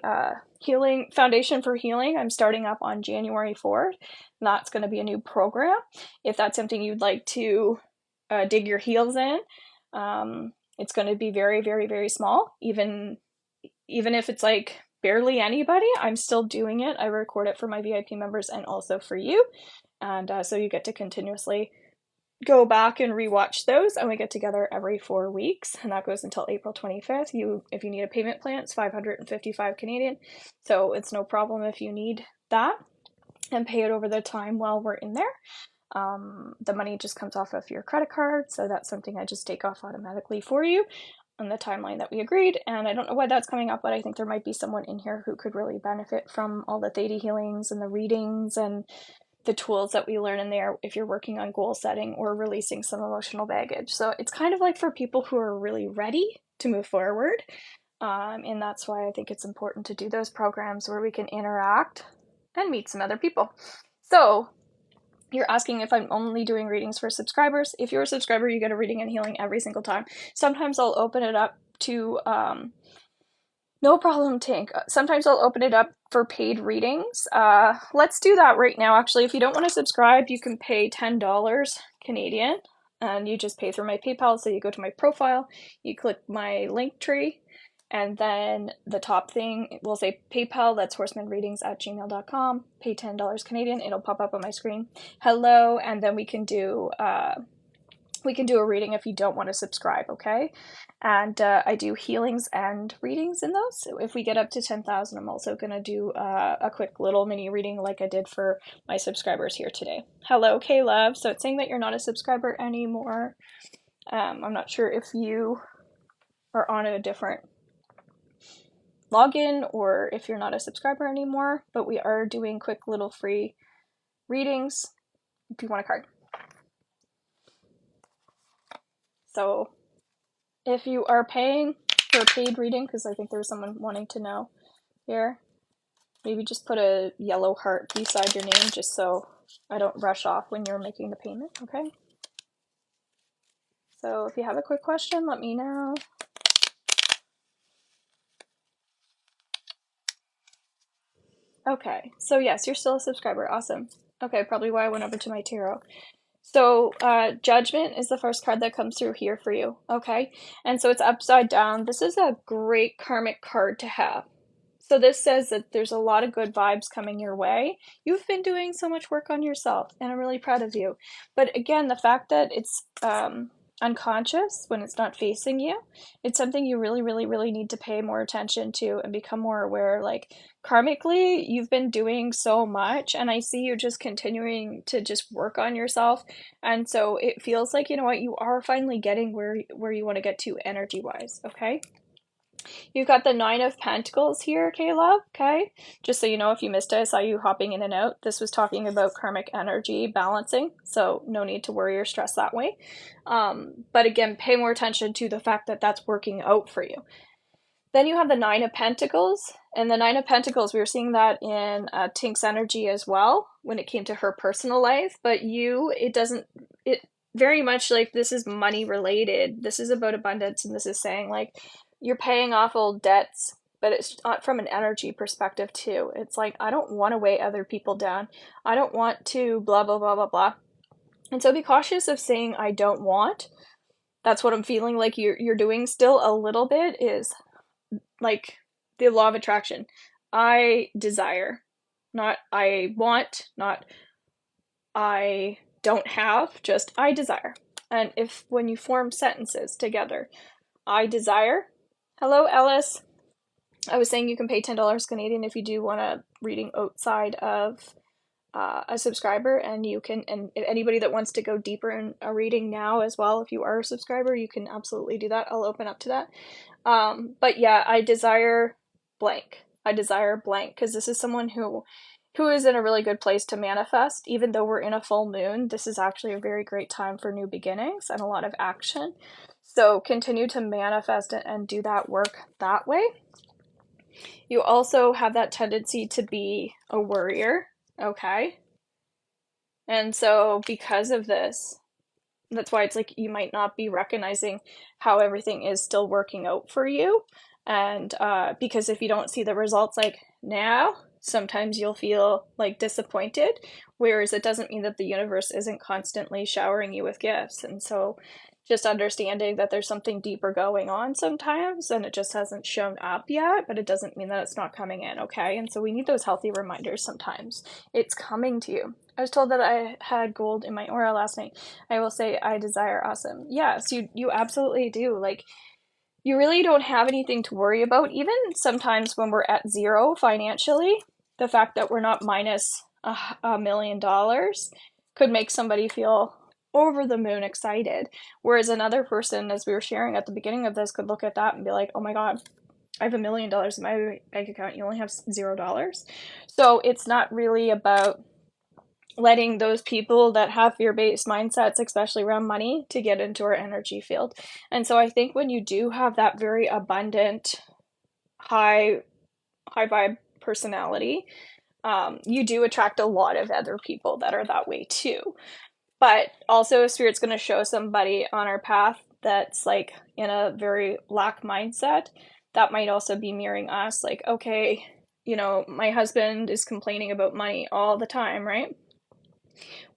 Healing Foundation for Healing, I'm starting up on January 4th. That's going to be a new program. If that's something you'd like to dig your heels in, it's going to be very, very, very small. Even if it's like barely anybody, I'm still doing it. I record it for my VIP members and also for you. And so you get to continuously go back and rewatch those, and we get together every 4 weeks, and that goes until April 25th. If you need a payment plan, it's 555 Canadian. So it's no problem if you need that and pay it over the time while we're in there. The money just comes off of your credit card, so that's something I just take off automatically for you on the timeline that we agreed. And I don't know why that's coming up, but I think there might be someone in here who could really benefit from all the Theta healings and the readings and the tools that we learn in there if you're working on goal setting or releasing some emotional baggage. So it's kind of like for people who are really ready to move forward. And that's why I think it's important to do those programs where we can interact and meet some other people. So you're asking if I'm only doing readings for subscribers. If you're a subscriber, you get a reading and healing every single time. Sometimes I'll open it up to no problem, Tink. Sometimes I'll open it up for paid readings. Let's do that right now. Actually, if you don't want to subscribe, you can pay $10 Canadian, and you just pay through my PayPal. So you go to my profile, you click my link tree, and then the top thing will say PayPal. That's horsemanreadings@gmail.com. Pay $10 Canadian. It'll pop up on my screen. Hello, and then we can do a reading if you don't want to subscribe, okay? And I do healings and readings in those. So if we get up to 10,000, I'm also going to do a quick little mini reading like I did for my subscribers here today. Hello, K-Love. So it's saying that you're not a subscriber anymore. I'm not sure if you are on a different login or if you're not a subscriber anymore, but we are doing quick little free readings if you want a card. So if you are paying for a paid reading, because I think there's someone wanting to know here, maybe just put a yellow heart beside your name just so I don't rush off when you're making the payment, okay? So if you have a quick question, let me know. Okay, so yes, you're still a subscriber. Awesome. Okay, probably why I went over to my tarot. So Judgment is the first card that comes through here for you, okay? And so it's upside down. This is a great karmic card to have. So this says that there's a lot of good vibes coming your way. You've been doing so much work on yourself, and I'm really proud of you. But again, the fact that it's unconscious when it's not facing you, it's something you really, really, really need to pay more attention to and become more aware. Like, karmically, you've been doing so much, and I see you just continuing to just work on yourself. And so it feels like, you know what, you are finally getting where you want to get to energy-wise, okay? You've got the Nine of Pentacles here, Caleb, okay? Just so you know, if you missed it, I saw you hopping in and out. This was talking about karmic energy balancing, so no need to worry or stress that way. But again, pay more attention to the fact that that's working out for you. Then you have the Nine of Pentacles, and the Nine of Pentacles, we were seeing that in Tink's energy as well when it came to her personal life, but it very much like this is money related. This is about abundance, and this is saying like you're paying off old debts, but it's not from an energy perspective too. It's like, I don't want to weigh other people down. I don't want to blah, blah, blah, blah, blah. And so be cautious of saying I don't want. That's what I'm feeling like you're doing still a little bit, is like the law of attraction. I desire, not I want, not I don't have, just I desire. And if when you form sentences together, I desire. Hello, Ellis. I was saying you can pay $10 Canadian if you do want a reading outside of a subscriber, and you can, and anybody that wants to go deeper in a reading now as well, if you are a subscriber, you can absolutely do that. I'll open up to that. But yeah, I desire blank. I desire blank, because this is someone who is in a really good place to manifest. Even though we're in a full moon, this is actually a very great time for new beginnings and a lot of action. So continue to manifest and do that work that way. You also have that tendency to be a worrier, okay? And so because of this, that's why it's like you might not be recognizing how everything is still working out for you. And because if you don't see the results like now, sometimes you'll feel like disappointed, whereas it doesn't mean that the universe isn't constantly showering you with gifts. And so just understanding that there's something deeper going on sometimes, and it just hasn't shown up yet, but it doesn't mean that it's not coming in, okay? And so we need those healthy reminders sometimes. It's coming to you. I was told that I had gold in my aura last night. I will say I desire awesome. Yes, you absolutely do. Like, you really don't have anything to worry about. Even sometimes when we're at zero financially, the fact that we're not minus $1 million could make somebody feel over the moon excited. Whereas another person, as we were sharing at the beginning of this, could look at that and be like, oh my God, I have $1 million in my bank account. You only have $0. So it's not really about letting those people that have fear-based mindsets, especially around money, to get into our energy field. And so I think when you do have that very abundant high vibe personality, you do attract a lot of other people that are that way too. But also, if Spirit's going to show somebody on our path that's like in a very lack mindset, that might also be mirroring us. Like, okay, my husband is complaining about money all the time, right?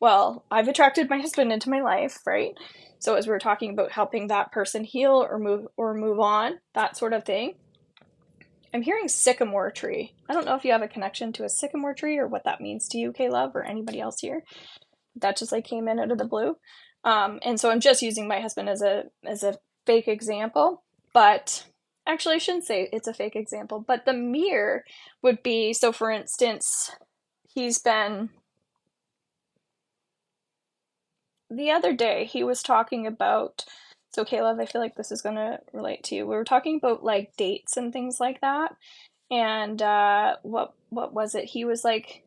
Well, I've attracted my husband into my life, right? So as we were talking about helping that person heal or move on, that sort of thing, I'm hearing sycamore tree. I don't know if you have a connection to a sycamore tree or what that means to you, K-Love, or anybody else here. That just like came in out of the blue. And so I'm just using my husband as a fake example, but actually I shouldn't say it's a fake example, but the mirror would be, so for instance, the other day he was talking about, so Caleb, I feel like this is gonna relate to you. We were talking about like dates and things like that. And what was it? He was like,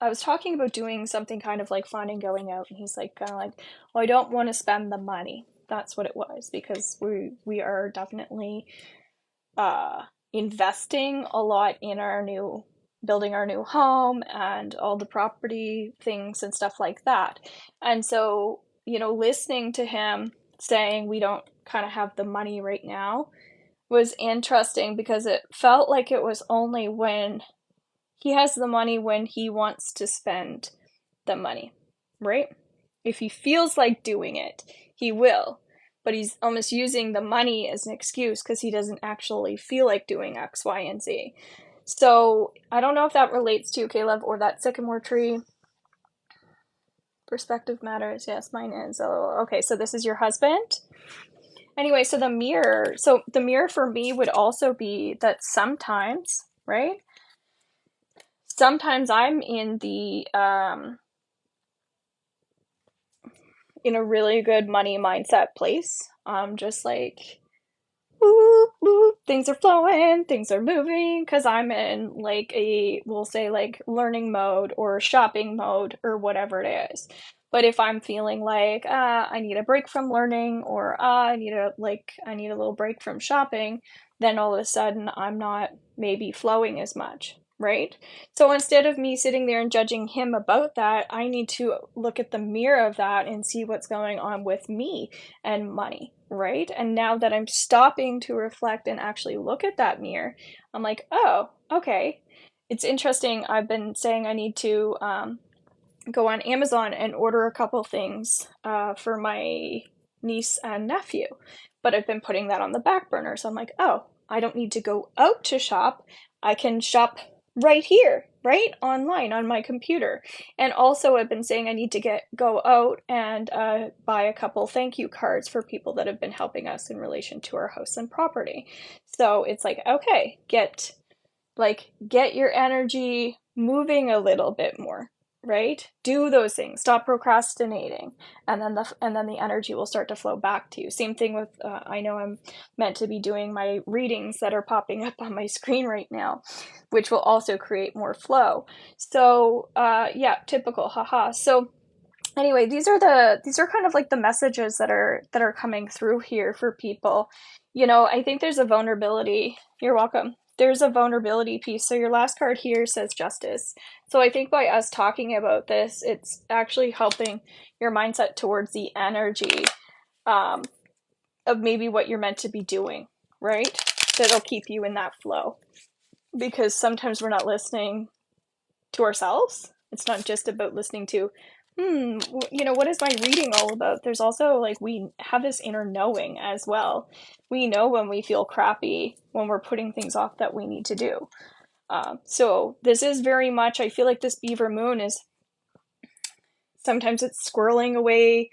I was talking about doing something kind of like fun and going out, and he's like, kind of like, well, I don't want to spend the money. That's what it was, because we are definitely investing a lot in building our new home and all the property things and stuff like that. And so, listening to him saying we don't kind of have the money right now was interesting, because it felt like it was only when he has the money when he wants to spend the money, right? If he feels like doing it, he will. But he's almost using the money as an excuse because he doesn't actually feel like doing X, Y, and Z. So I don't know if that relates to you, Caleb, or that sycamore tree. Perspective matters. Yes, mine is. Oh, okay, so this is your husband? Anyway, so the mirror for me would also be that sometimes, right? Sometimes I'm in in a really good money mindset place. Just like, woo, woo, things are flowing, things are moving, because I'm in like we'll say like learning mode or shopping mode or whatever it is. But if I'm feeling like I need a break from learning, or I need a little break from shopping, then all of a sudden I'm not maybe flowing as much, right? So instead of me sitting there and judging him about that, I need to look at the mirror of that and see what's going on with me and money, right? And now that I'm stopping to reflect and actually look at that mirror, I'm like, oh, okay. It's interesting. I've been saying I need to go on Amazon and order a couple things for my niece and nephew, but I've been putting that on the back burner. So I'm like, oh, I don't need to go out to shop. I can shop right here, right online on my computer. And also, I've been saying I need to go out and buy a couple thank you cards for people that have been helping us in relation to our house and property. So it's like, okay, get your energy moving a little bit more, right? Do those things, stop procrastinating, and then the energy will start to flow back to you. Same thing with I know I'm meant to be doing my readings that are popping up on my screen right now, which will also create more flow. So yeah, typical, haha. So anyway, these are kind of like the messages that are coming through here for people. I think there's a vulnerability. You're welcome. There's a vulnerability piece. So your last card here says justice. So I think by us talking about this, it's actually helping your mindset towards the energy of maybe what you're meant to be doing, right? That'll keep you in that flow. Because sometimes we're not listening to ourselves. It's not just about listening to, what is my reading all about? There's also like, we have this inner knowing as well. We know when we feel crappy, when we're putting things off that we need to do. So this is very much, I feel like this beaver moon is, sometimes it's squirreling away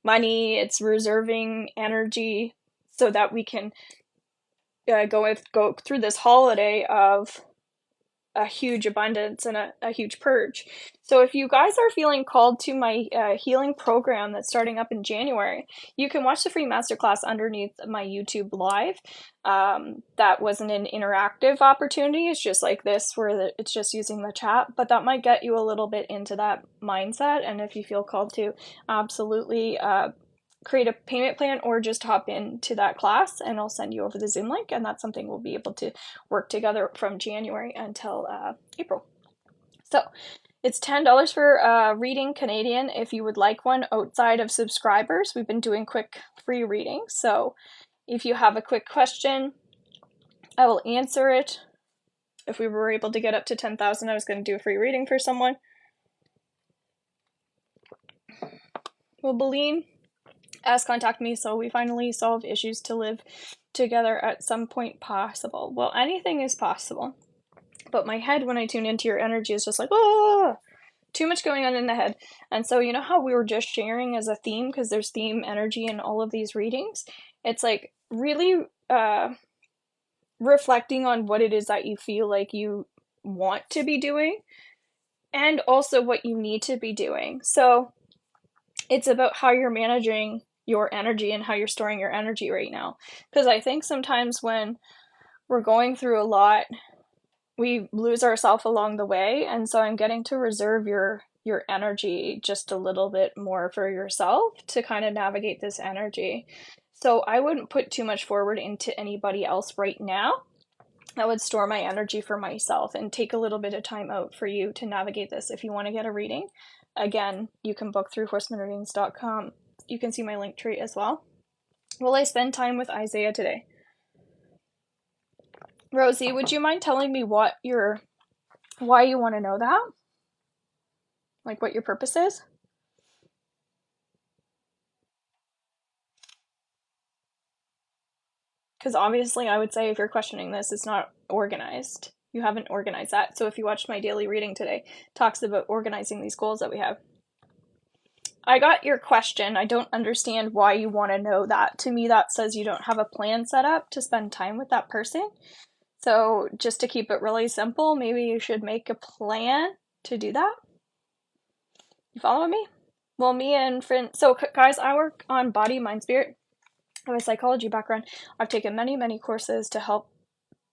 money, it's reserving energy so that we can go through this holiday of a huge abundance and a huge purge. So if you guys are feeling called to my healing program that's starting up in January, you can watch the free masterclass underneath my YouTube live. That wasn't an interactive opportunity. It's just like this, where it's just using the chat, but that might get you a little bit into that mindset. And if you feel called to, absolutely create a payment plan or just hop into that class and I'll send you over the Zoom link, and that's something we'll be able to work together from January until April. So it's $10 for reading Canadian if you would like one outside of subscribers. We've been doing quick free readings, so if you have a quick question, I will answer it. If we were able to get up to 10,000, I was going to do a free reading for someone. Well, Beline has contacted me, so we finally solve issues to live together at some point possible. Well, anything is possible. But my head, when I tune into your energy, is just like, oh, too much going on in the head. And so, you know how we were just sharing as a theme, because there's theme energy in all of these readings? It's like really reflecting on what it is that you feel like you want to be doing and also what you need to be doing. So it's about how you're managing your energy and how you're storing your energy right now. Because I think sometimes when we're going through a lot, we lose ourselves along the way. And so I'm getting to reserve your energy just a little bit more for yourself to kind of navigate this energy. So I wouldn't put too much forward into anybody else right now. I would store my energy for myself and take a little bit of time out for you to navigate this. If you want to get a reading, again, you can book through horsemanreadings.com. You can see my link tree as well. Will I spend time with Isaiah today? Rosie, would you mind telling me why you want to know that? Like what your purpose is? Because obviously I would say if you're questioning this, it's not organized. You haven't organized that. So if you watched my daily reading today, it talks about organizing these goals that we have. I got your question. I don't understand why you want to know that. To me, that says you don't have a plan set up to spend time with that person. So just to keep it really simple, maybe you should make a plan to do that. You follow me? Well, me and friends. So guys, I work on body, mind, spirit. I have a psychology background. I've taken many, many courses to help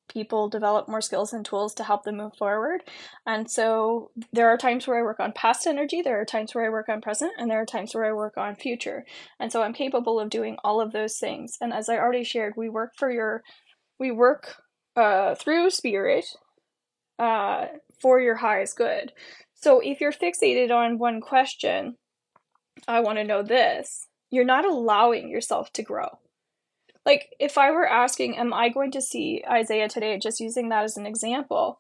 people develop more skills and tools to help them move forward. And so there are times where I work on past energy, there are times where I work on present, and there are times where I work on future. And so I'm capable of doing all of those things. And as I already shared, we work through spirit for your highest good. So if you're fixated on one question, I want to know this, you're not allowing yourself to grow. Like, if I were asking, am I going to see Isaiah today, just using that as an example,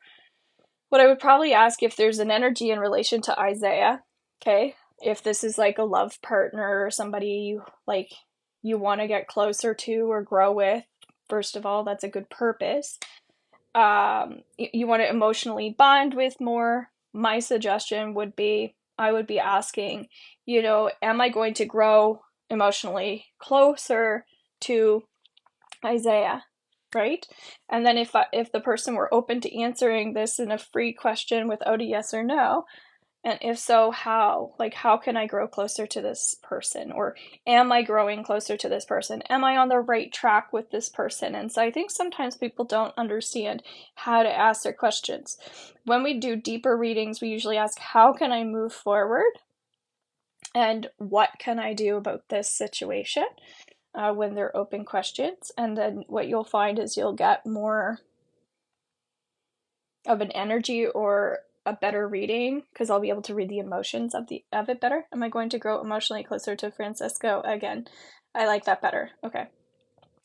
what I would probably ask if there's an energy in relation to Isaiah, okay? If this is like a love partner or somebody like you want to get closer to or grow with, first of all, that's a good purpose. You want to emotionally bond with more. My suggestion would be, I would be asking, am I going to grow emotionally closer to Isaiah, right? And then if the person were open to answering this in a free question without a yes or no, and if so, how? Like, how can I grow closer to this person? Or am I growing closer to this person? Am I on the right track with this person? And so I think sometimes people don't understand how to ask their questions. When we do deeper readings, we usually ask, how can I move forward? And what can I do about this situation? When they're open questions. And then what you'll find is you'll get more of an energy or a better reading, because I'll be able to read the emotions of it better. Am I going to grow emotionally closer to Francisco again? I like that better. Okay.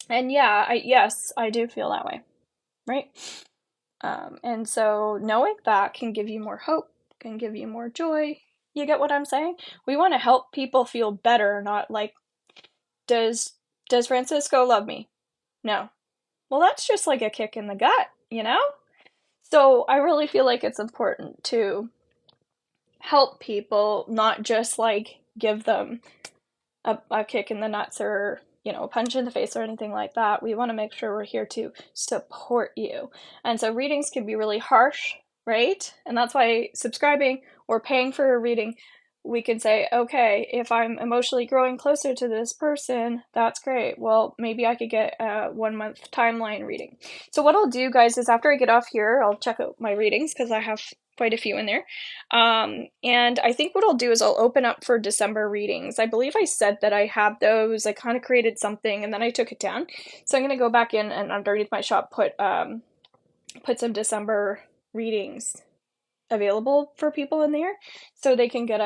And yeah, yes, I do feel that way, right? And so knowing that can give you more hope, can give you more joy. You get what I'm saying? We want to help people feel better, not like, does Francisco love me? No. Well, that's just like a kick in the gut, So I really feel like it's important to help people, not just like give them a kick in the nuts or, a punch in the face or anything like that. We want to make sure we're here to support you. And so readings can be really harsh, right? And that's why subscribing or paying for a reading, we can say, okay, if I'm emotionally growing closer to this person, that's great. Well, maybe I could get a 1 month timeline reading. So what I'll do, guys, is after I get off here, I'll check out my readings because I have quite a few in there. And I think what I'll do is I'll open up for December readings. I believe I said that I have those. I kind of created something and then I took it down. So I'm going to go back in and underneath my shop put some December readings available for people in there so they can get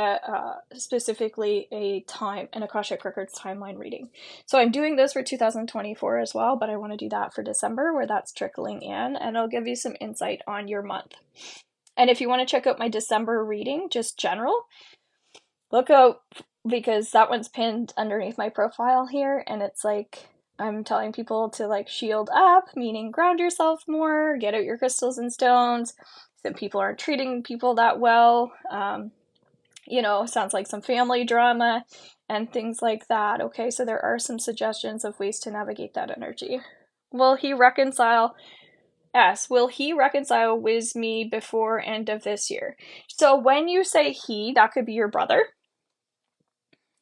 specifically an Akashic Records timeline reading. So I'm doing this for 2024 as well, but I want to do that for December where that's trickling in, and I'll give you some insight on your month. And if you want to check out my December reading, just general, look out because that one's pinned underneath my profile here, and it's like I'm telling people to like shield up, meaning ground yourself more, get out your crystals and stones. Some people aren't treating people that well. Sounds like some family drama and things like that. Okay, so there are some suggestions of ways to navigate that energy. Will he reconcile? Yes, will he reconcile with me before end of this year? So when you say he, that could be your brother,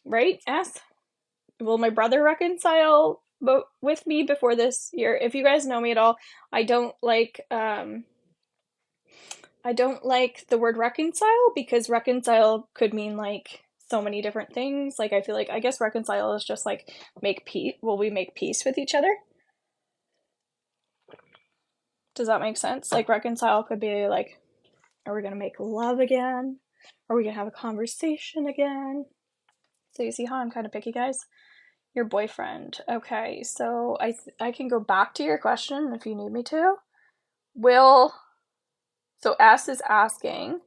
right? Yes. Will my brother reconcile with me before this year? If you guys know me at all, I don't like the word reconcile because reconcile could mean like so many different things. Like I guess reconcile is just like make peace. Will we make peace with each other? Does that make sense? Like reconcile could be like, are we gonna make love again? Are we gonna have a conversation again? So you see how I'm kind of picky, guys? Your boyfriend. Okay, so I can go back to your question if you need me to. So S is asking,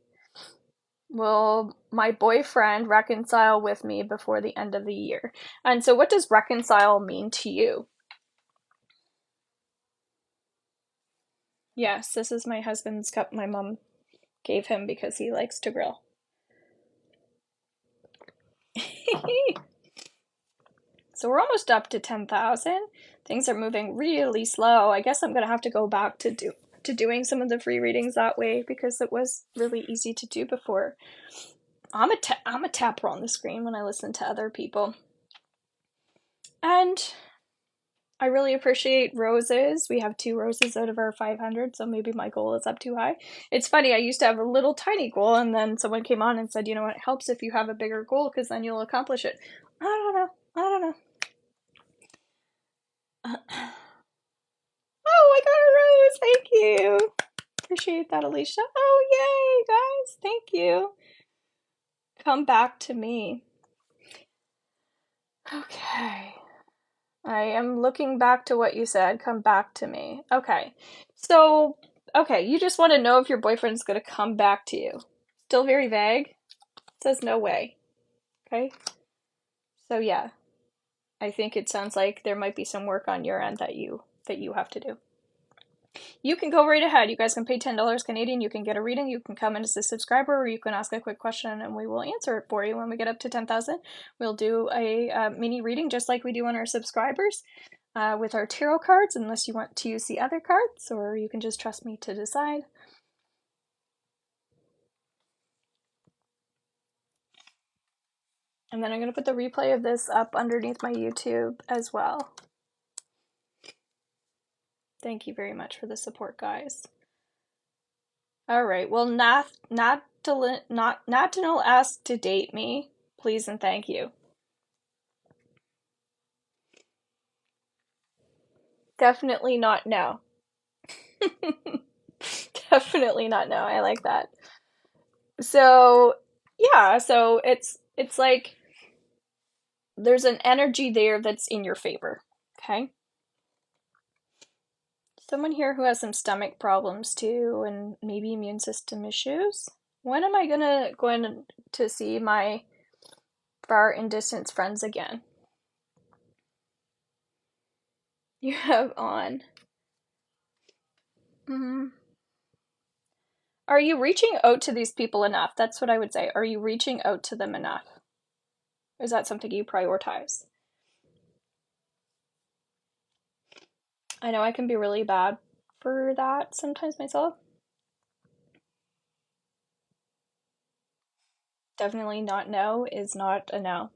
will my boyfriend reconcile with me before the end of the year? And so what does reconcile mean to you? Yes, this is my husband's cup my mom gave him because he likes to grill. So we're almost up to 10,000. Things are moving really slow. I guess I'm going to have to go back to doing some of the free readings that way because it was really easy to do before. I'm a tapper on the screen when I listen to other people. And I really appreciate roses. We have 2 roses out of our 500, so maybe my goal is up too high. It's funny, I used to have a little tiny goal, and then someone came on and said, you know what, it helps if you have a bigger goal, because then you'll accomplish it. I don't know. Oh, I got a rose! Thank you! Appreciate that, Alicia. Oh, yay, guys! Thank you. Come back to me. Okay. I am looking back to what you said. Come back to me. Okay. So, okay, you just want to know if your boyfriend's going to come back to you. Still very vague. It says no way. Okay. So yeah, I think it sounds like there might be some work on your end that you have to do. You can go right ahead. You guys can pay $10 Canadian. You can get a reading. You can come in as a subscriber, or you can ask a quick question and we will answer it for you. When we get up to 10,000, we'll do a mini reading just like we do on our subscribers with our tarot cards, unless you want to use the other cards, or you can just trust me to decide. And then I'm going to put the replay of this up underneath my YouTube as well. Thank you very much for the support, guys. All right. Well, Nathaniel asked to date me. Please and thank you. Definitely not no. Definitely not no. I like that. So, yeah, so it's like there's an energy there that's in your favor, okay? Someone here who has some stomach problems too, and maybe immune system issues. When am I going to see my far and distant friends again? You have on. Are you reaching out to these people enough? That's what I would say. Are you reaching out to them enough? Is that something you prioritize? I know I can be really bad for that sometimes myself. Definitely not no is not a no.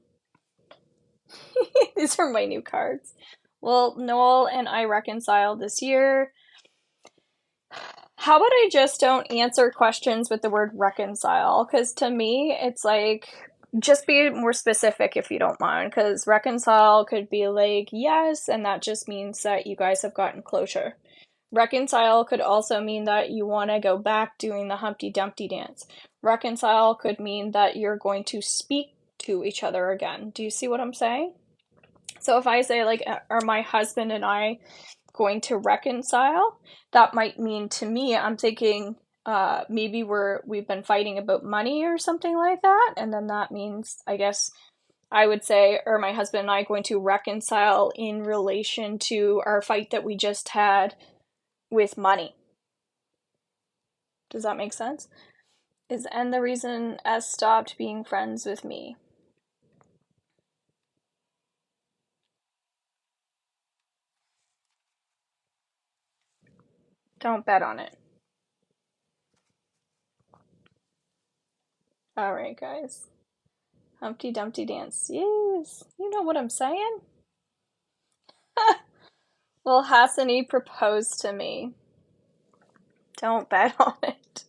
These are my new cards. Well, Noel and I reconciled this year. How about I just don't answer questions with the word reconcile? Because to me, it's like, just be more specific if you don't mind. Because reconcile could be like, yes, and that just means that you guys have gotten closure. Reconcile could also mean that you want to go back doing the Humpty Dumpty dance. Reconcile could mean that you're going to speak to each other again. Do you see what I'm saying? So if I say, like, are my husband and I going to reconcile? That might mean to me, I'm thinking maybe we've been fighting about money or something like that, and then that means, I guess, I would say, are my husband and I going to reconcile in relation to our fight that we just had with money? Does that make sense? Is N the reason S stopped being friends with me? Don't bet on it. Alright, guys. Humpty Dumpty dance. Yes! You know what I'm saying? Well, Hassani proposed to me. Don't bet on it.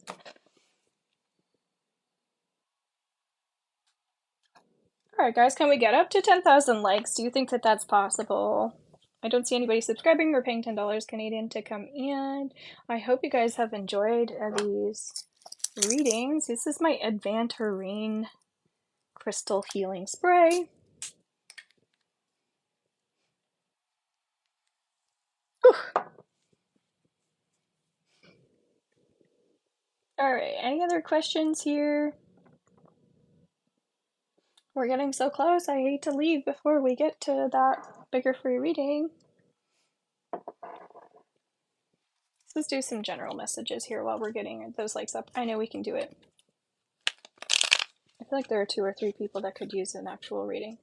Alright, guys, can we get up to 10,000 likes? Do you think that that's possible? I don't see anybody subscribing or paying $10 Canadian to come in. I hope you guys have enjoyed these readings. This is my Advantarine Crystal Healing Spray. Alright, any other questions here? We're getting so close, I hate to leave before we get to that bigger free reading. Let's do some general messages here while we're getting those likes up. I know we can do it. I feel like there are 2 or 3 people that could use an actual reading.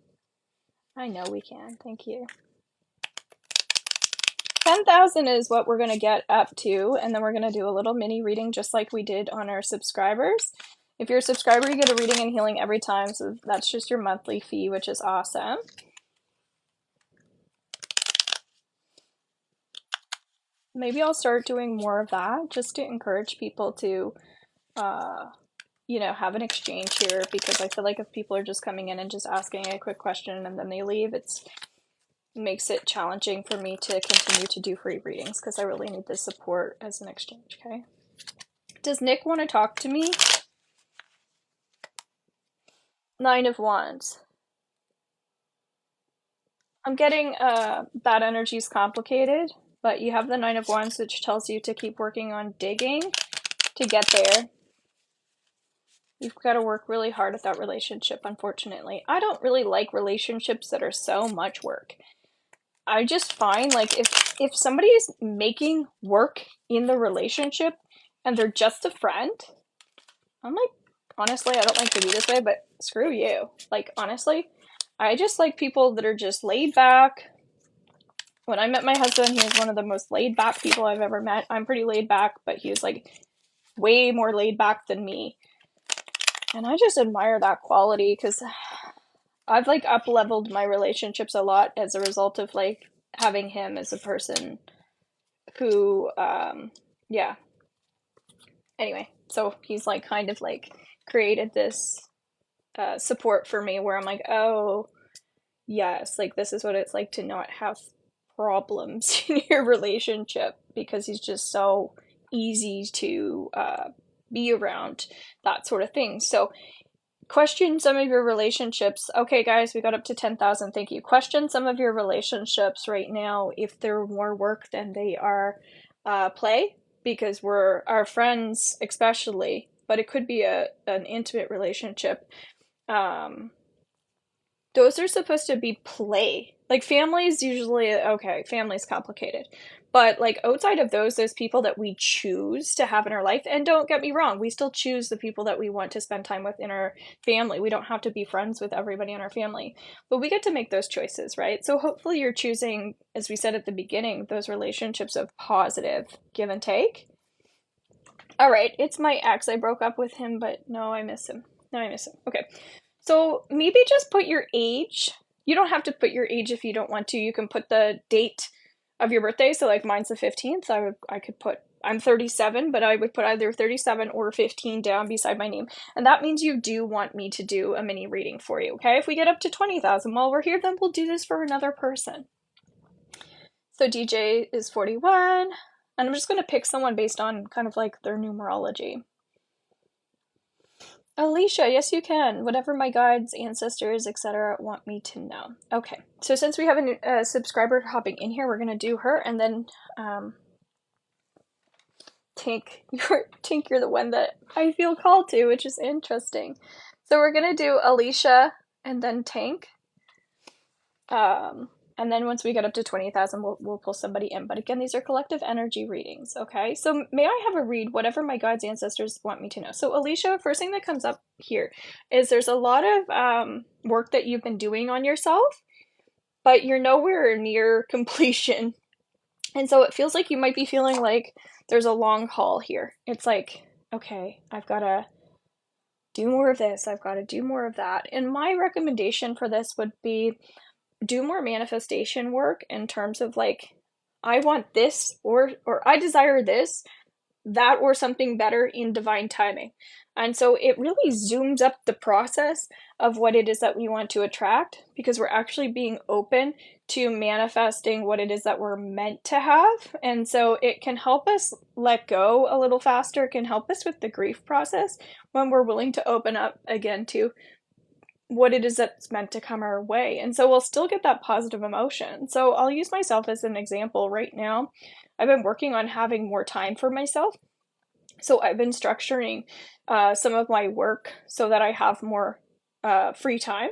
I know we can. Thank you. 10,000 is what we're going to get up to, and then we're going to do a little mini reading just like we did on our subscribers. If you're a subscriber, you get a reading and healing every time, so that's just your monthly fee, which is awesome. Maybe I'll start doing more of that just to encourage people to, you know, have an exchange here, because I feel like if people are just coming in and just asking a quick question and then they leave, it makes it challenging for me to continue to do free readings, because I really need the support as an exchange, okay? Does Nick want to talk to me? 9 of Wands. I'm getting bad energy is complicated, but you have the 9 of Wands, which tells you to keep working on digging to get there. You've got to work really hard at that relationship, unfortunately. I don't really like relationships that are so much work. I just find, like, if somebody is making work in the relationship and they're just a friend, I'm like, honestly, I don't like to be this way, but screw you. Like, honestly, I just like people that are just laid back. When I met my husband, he was one of the most laid back people I've ever met. I'm pretty laid back, but he was like way more laid back than me. And I just admire that quality, because I've like up leveled my relationships a lot as a result of like having him as a person who, yeah. Anyway, so he's like kind of like created this support for me where I'm like, oh, yes, like this is what it's like to not have problems in your relationship, because he's just so easy to be around, that sort of thing. So question some of your relationships. Okay, guys, we got up to 10,000. Thank you. Question some of your relationships right now if they're more work than they are play, because we're our friends, especially, but it could be an intimate relationship. Those are supposed to be play. Like family's usually okay, family's complicated. But like outside of those people that we choose to have in our life, and don't get me wrong, we still choose the people that we want to spend time with in our family. We don't have to be friends with everybody in our family, but we get to make those choices, right? So hopefully you're choosing, as we said at the beginning, those relationships of positive give and take. All right, it's my ex. I broke up with him, but no, I miss him. No, I miss him. Okay. So maybe just put your age. You don't have to put your age if you don't want to. You can put the date of your birthday. So like mine's the 15th. I could put I'm 37, but I would put either 37 or 15 down beside my name. And that means you do want me to do a mini reading for you, okay? If we get up to 20,000 while we're here, then we'll do this for another person. So DJ is 41, and I'm just going to pick someone based on kind of like their numerology. Alicia, yes you can. Whatever my guides, ancestors, etc. want me to know. Okay, so since we have a subscriber hopping in here, we're going to do her, and then Tink, you're the one that I feel called to, which is interesting. So we're going to do Alicia and then Tink. And then once we get up to 20,000, we'll pull somebody in. But again, these are collective energy readings, okay? So may I have a read, whatever my guides, ancestors want me to know. So Alicia, first thing that comes up here is there's a lot of work that you've been doing on yourself, but you're nowhere near completion. And so it feels like you might be feeling like there's a long haul here. It's like, okay, I've got to do more of this. I've got to do more of that. And my recommendation for this would be do more manifestation work in terms of like, I want this, or I desire this, that, or something better in divine timing. And so it really zooms up the process of what it is that we want to attract, because we're actually being open to manifesting what it is that we're meant to have. And so it can help us let go a little faster. It can help us with the grief process when we're willing to open up again to what it is that's meant to come our way. And so we'll still get that positive emotion. So I'll use myself as an example right now. I've been working on having more time for myself. So I've been structuring some of my work so that I have more free time,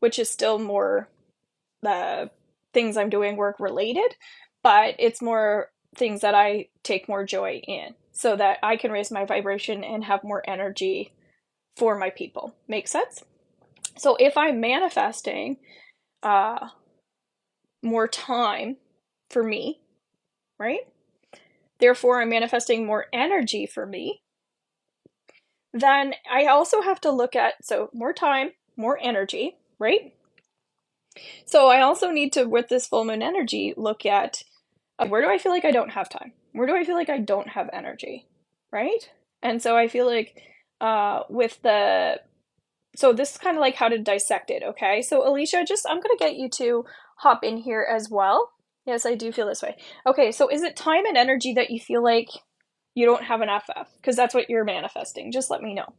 which is still more things I'm doing work related, but it's more things that I take more joy in so that I can raise my vibration and have more energy for my people. Make sense? So if I'm manifesting more time for me, right? Therefore, I'm manifesting more energy for me. Then I also have to look at, so more time, more energy, right? So I also need to, with this full moon energy, look at where do I feel like I don't have time? Where do I feel like I don't have energy, right? And so I feel like so this is kind of like how to dissect it, okay? So Alicia, I'm going to get you to hop in here as well. Yes, I do feel this way. Okay, so is it time and energy that you feel like you don't have enough of? Because that's what you're manifesting. Just let me know.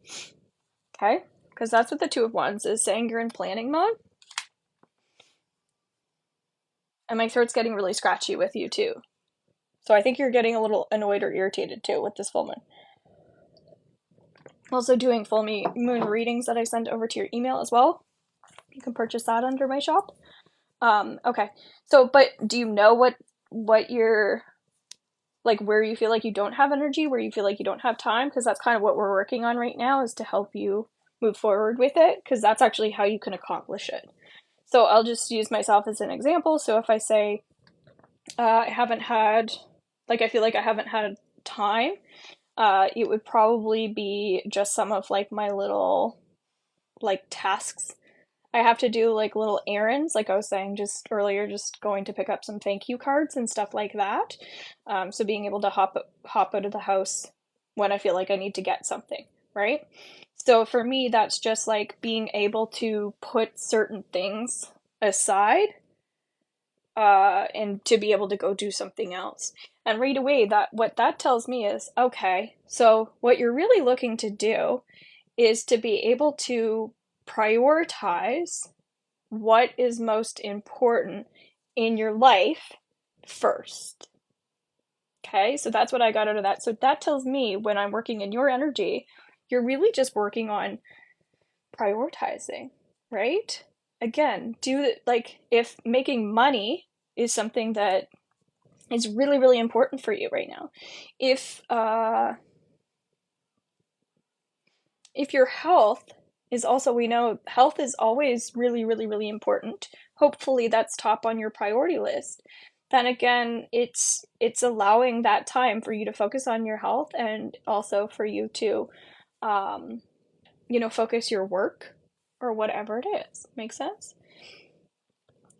Okay? Because that's what the Two of Wands is saying. You're in planning mode. And my throat's getting really scratchy with you too. So I think you're getting a little annoyed or irritated too with this full moon. Also doing full moon readings that I send over to your email as well. You can purchase that under my shop. Okay. So, but do you know what you're, like, where you feel like you don't have energy, where you feel like you don't have time? Because that's kind of what we're working on right now, is to help you move forward with it, because that's actually how you can accomplish it. So I'll just use myself as an example. So if I say, I haven't had, like, I feel like I haven't had time, it would probably be just some of, like, my little, like, tasks. I have to do, like, little errands, like I was saying just earlier, just going to pick up some thank you cards and stuff like that. So being able to hop out of the house when I feel like I need to get something, right? So for me, that's just like being able to put certain things aside and to be able to go do something else. And right away, what that tells me is, okay, so what you're really looking to do is to be able to prioritize what is most important in your life first. Okay, so that's what I got out of that. So that tells me when I'm working in your energy, you're really just working on prioritizing, right? Again, like, if making money is something that is really, really important for you right now, if your health is also, we know health is always really, really, really important. Hopefully that's top on your priority list. Then again, it's allowing that time for you to focus on your health, and also for you to, focus your work or whatever it is. Make sense?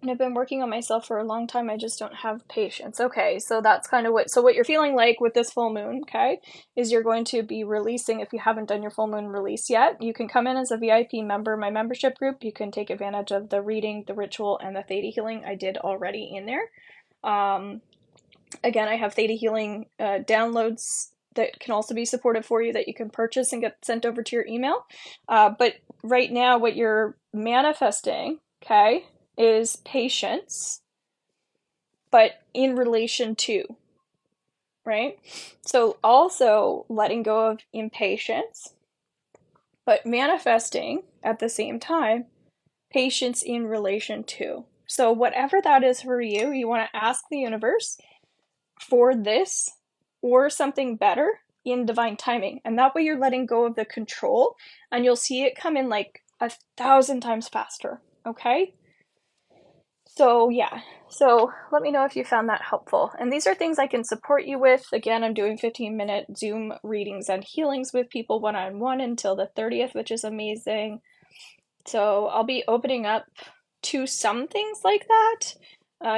And I've been working on myself for a long time. I just don't have patience. Okay, so that's kind of what you're feeling like with this full moon, okay, is you're going to be releasing, if you haven't done your full moon release yet, you can come in as a VIP member, my membership group. You can take advantage of the reading, the ritual, and the theta healing I did already in there. Again, I have theta healing downloads that can also be supportive for you that you can purchase and get sent over to your email. But right now, what you're manifesting, okay, is patience, but in relation to, right? So also letting go of impatience, but manifesting at the same time patience in relation to. So whatever that is for you, you want to ask the universe for this or something better in divine timing. And that way you're letting go of the control and you'll see it come in like 1,000 times faster. Okay? So yeah, so let me know if you found that helpful. And these are things I can support you with. Again, I'm doing 15-minute Zoom readings and healings with people one-on-one until the 30th, which is amazing. So I'll be opening up to some things like that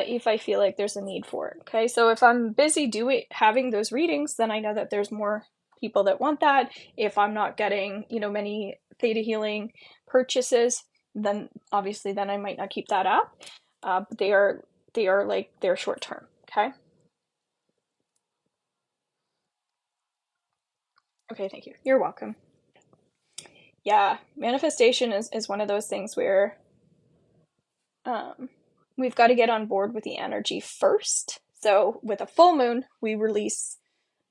if I feel like there's a need for it. Okay, so if I'm busy having those readings, then I know that there's more people that want that. If I'm not getting, many theta healing purchases, then obviously then I might not keep that up. But they are like they're short term. Okay. Okay, thank you. You're welcome. Yeah, manifestation is one of those things where we've got to get on board with the energy first. So with a full moon, we release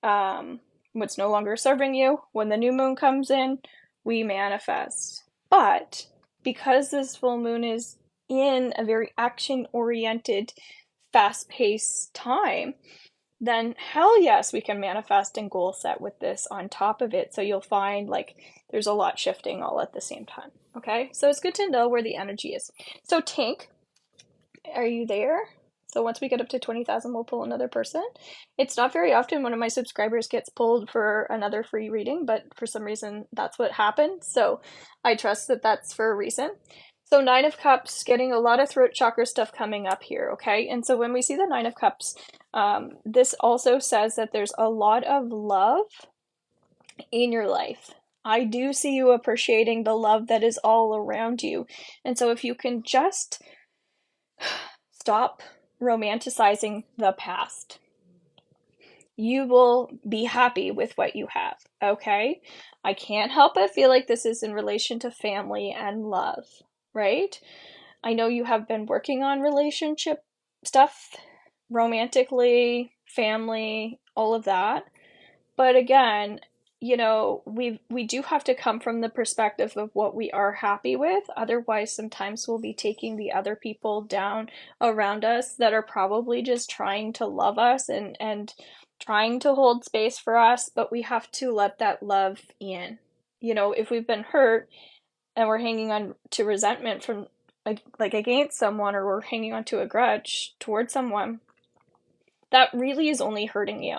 what's no longer serving you. When the new moon comes in, we manifest. But because this full moon is in a very action oriented, fast paced time, then hell yes, we can manifest and goal set with this on top of it. So you'll find like there's a lot shifting all at the same time. Okay, so it's good to know where the energy is. So Tank, are you there? So once we get up to 20,000, we'll pull another person. It's not very often one of my subscribers gets pulled for another free reading, but for some reason that's what happened. So I trust that that's for a reason. So Nine of Cups, getting a lot of throat chakra stuff coming up here, okay? And so when we see the Nine of Cups, this also says that there's a lot of love in your life. I do see you appreciating the love that is all around you. And so if you can just stop romanticizing the past, you will be happy with what you have, okay? I can't help but feel like this is in relation to family and love, right? I know you have been working on relationship stuff, romantically, family, all of that. But again, we do have to come from the perspective of what we are happy with. Otherwise, sometimes we'll be taking the other people down around us that are probably just trying to love us and trying to hold space for us, but we have to let that love in. If we've been hurt and we're hanging on to resentment from like against someone, or we're hanging on to a grudge towards someone, that really is only hurting you.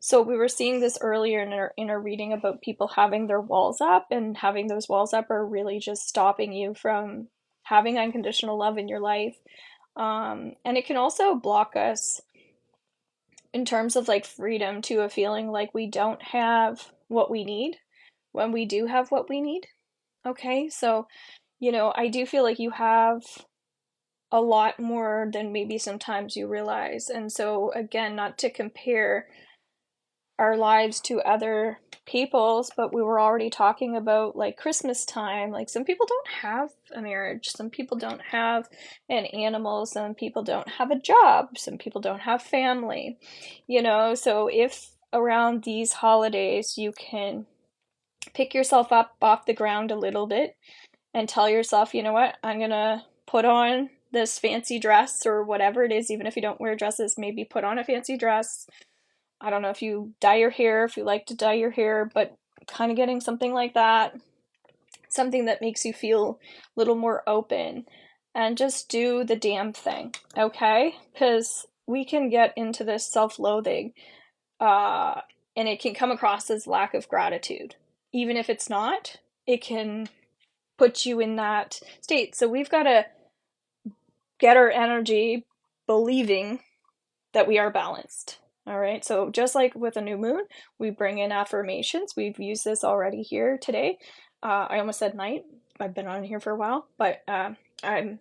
So we were seeing this earlier in our reading about people having their walls up, and having those walls up are really just stopping you from having unconditional love in your life. And it can also block us in terms of like freedom to a feeling like we don't have what we need when we do have what we need. Okay, so I do feel like you have a lot more than maybe sometimes you realize. And so again, not to compare our lives to other people's, but we were already talking about like Christmas time. Like some people don't have a marriage, some people don't have an animal, some people don't have a job, some people don't have family. So if around these holidays you can pick yourself up off the ground a little bit and tell yourself, you know what, I'm gonna put on this fancy dress or whatever it is. Even if you don't wear dresses, maybe put on a fancy dress. I don't know if you dye your hair, if you like to dye your hair, but kind of getting something like that, something that makes you feel a little more open, and just do the damn thing, okay? Because we can get into this self-loathing, and it can come across as lack of gratitude. Even if it's not, it can put you in that state. So we've got to get our energy believing that we are balanced. All right, so just like with a new moon, we bring in affirmations. We've used this already here today. I almost said night. I've been on here for a while, but I'm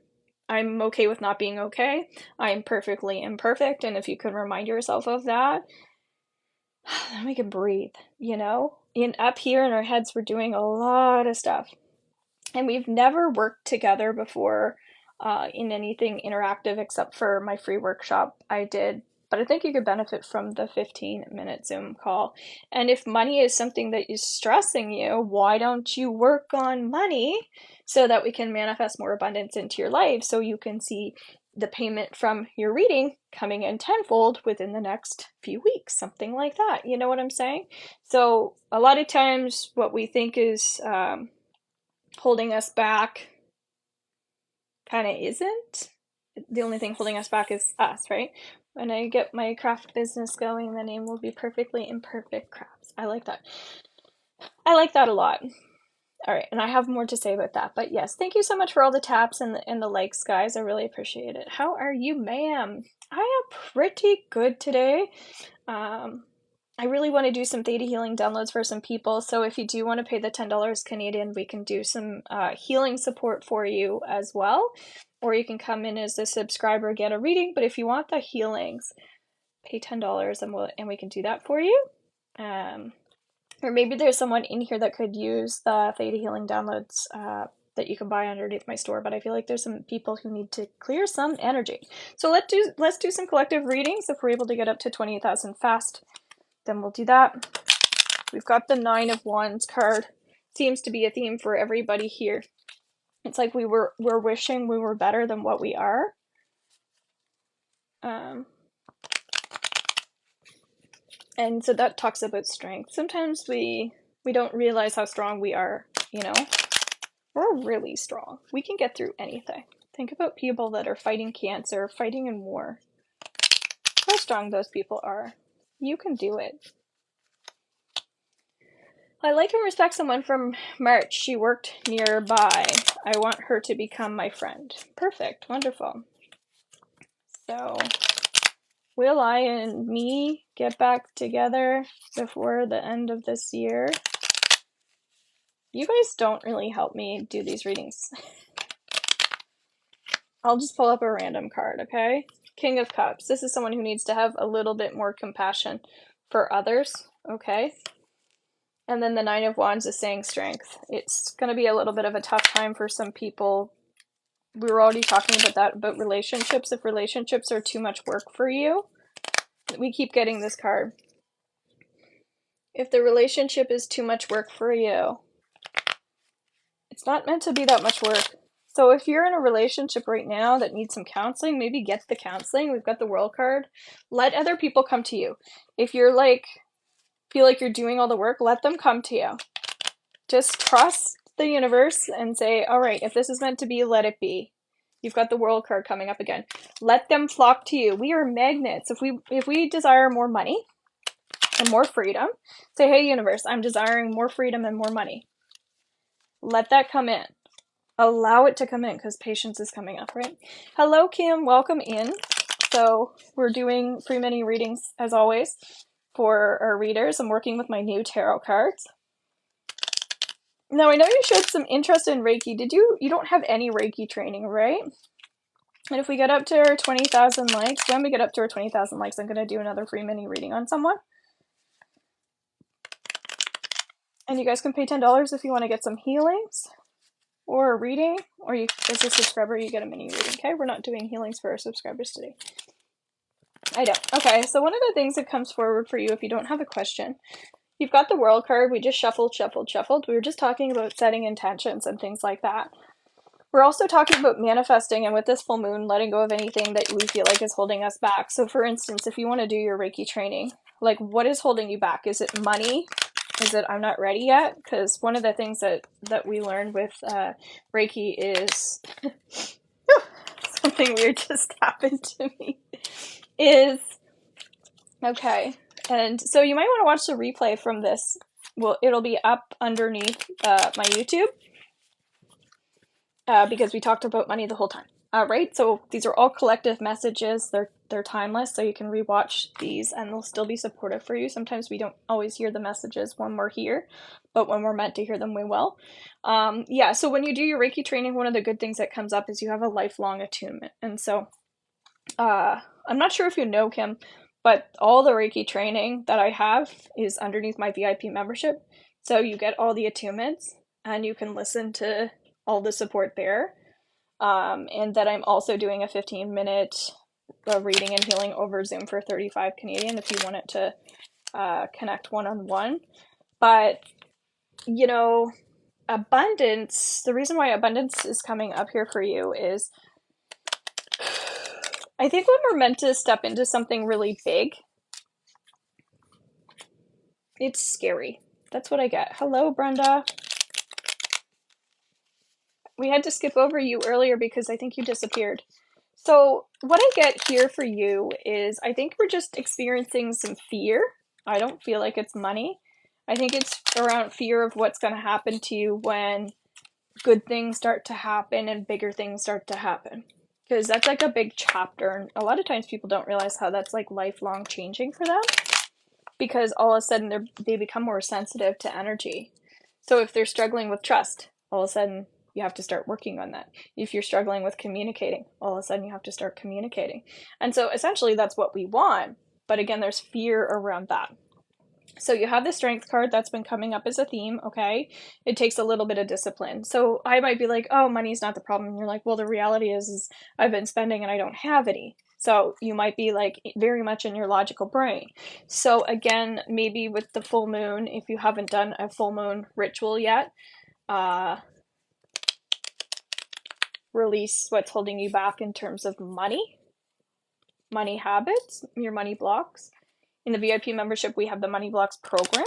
okay with not being okay. I'm perfectly imperfect, and if you can remind yourself of that, then we can breathe, you know? Up here in our heads, we're doing a lot of stuff. And we've never worked together before in anything interactive except for my free workshop I did. But I think you could benefit from the 15-minute Zoom call. And if money is something that is stressing you, why don't you work on money so that we can manifest more abundance into your life so you can see the payment from your reading coming in tenfold within the next few weeks, something like that. You know what I'm saying? So a lot of times what we think is holding us back kind of isn't. The only thing holding us back is us, right? When I get my craft business going, the name will be Perfectly Imperfect Crafts. I like that. I like that a lot. All right, and I have more to say about that. But yes, thank you so much for all the taps and the likes, guys. I really appreciate it. How are you, ma'am? I am pretty good today. I really want to do some theta healing downloads for some people. So if you do want to pay the $10 Canadian, we can do some healing support for you as well. Or you can come in as a subscriber, get a reading. But if you want the healings, pay $10 and we can do that for you. Or maybe there's someone in here that could use the theta healing downloads that you can buy underneath my store. But I feel like there's some people who need to clear some energy. So let's do some collective readings. If we're able to get up to 20,000 fast, then we'll do that. We've got the 9 of Wands card. Seems to be a theme for everybody here. It's like we're wishing we were better than what we are. And so that talks about strength. Sometimes we don't realize how strong we are, you know? We're really strong. We can get through anything. Think about people that are fighting cancer, fighting in war. How strong those people are. You can do it. I like and respect someone from March. She worked nearby. I want her to become my friend. Perfect. Wonderful. So, will I and me get back together before the end of this year? You guys don't really help me do these readings. I'll just pull up a random card, okay? King of Cups. This is someone who needs to have a little bit more compassion for others, okay? And then the 9 of Wands is saying strength. It's going to be a little bit of a tough time for some people. We were already talking about that, about relationships. If relationships are too much work for you, we keep getting this card. If the relationship is too much work for you, it's not meant to be that much work. So if you're in a relationship right now that needs some counseling, maybe get the counseling. We've got the World card. Let other people come to you. If you're like, feel like you're doing all the work, let them come to you. Just trust the universe and say, all right, if this is meant to be, let it be. You've got the World card coming up again. Let them flock to you. We are magnets. If we desire more money and more freedom, say, hey, universe, I'm desiring more freedom and more money. Let that come in. Allow it to come in, because patience is coming up, right? Hello, Kim. Welcome in. So we're doing free mini readings, as always, for our readers. I'm working with my new tarot cards. Now, I know you showed some interest in Reiki. You don't have any Reiki training, right? And if we get up to our 20,000 likes, when we get up to our 20,000 likes, I'm going to do another free mini reading on someone. And you guys can pay $10 if you want to get some healings or a reading, or you, as a subscriber, you get a mini reading, okay? We're not doing healings for our subscribers today. I don't. Okay, so one of the things that comes forward for you if you don't have a question, you've got the World card. We just shuffled. We were just talking about setting intentions and things like that. We're also talking about manifesting, and with this full moon, letting go of anything that we feel like is holding us back. So for instance, if you want to do your Reiki training, like what is holding you back? Is it money? Is it I'm not ready yet? Because one of the things that we learned with Reiki is something weird just happened to me. Is okay, and so you might want to watch the replay from this. Well, it'll be up underneath my YouTube because we talked about money the whole time. Right, so these are all collective messages. They're timeless, so you can rewatch these and they'll still be supportive for you. Sometimes we don't always hear the messages when we're here, but when we're meant to hear them, we will. Yeah, so when you do your Reiki training, one of the good things that comes up is you have a lifelong attunement. And so I'm not sure if you know, Kim, but all the Reiki training that I have is underneath my VIP membership. So you get all the attunements and you can listen to all the support there. And that I'm also doing a 15-minute reading and healing over Zoom for 35 Canadian if you want it to connect one-on-one. But, you know, abundance, the reason why abundance is coming up here for you is I think when we're meant to step into something really big, it's scary. That's what I get. Hello, Brenda. We had to skip over you earlier because I think you disappeared. So what I get here for you is I think we're just experiencing some fear. I don't feel like it's money. I think it's around fear of what's going to happen to you when good things start to happen and bigger things start to happen. Because that's like a big chapter, and a lot of times people don't realize how that's like lifelong changing for them. Because all of a sudden they become more sensitive to energy. So if they're struggling with trust, all of a sudden you have to start working on that. If you're struggling with communicating, all of a sudden you have to start communicating. And so essentially that's what we want. But again, there's fear around that. So you have the strength card that's been coming up as a theme, okay? It takes a little bit of discipline. So I might be like, oh, money's not the problem. And you're like, well, the reality is I've been spending and I don't have any. So you might be like very much in your logical brain. So again, maybe with the full moon, if you haven't done a full moon ritual yet, release what's holding you back in terms of money habits, your money blocks. In the VIP membership, we have the Money Blocks program,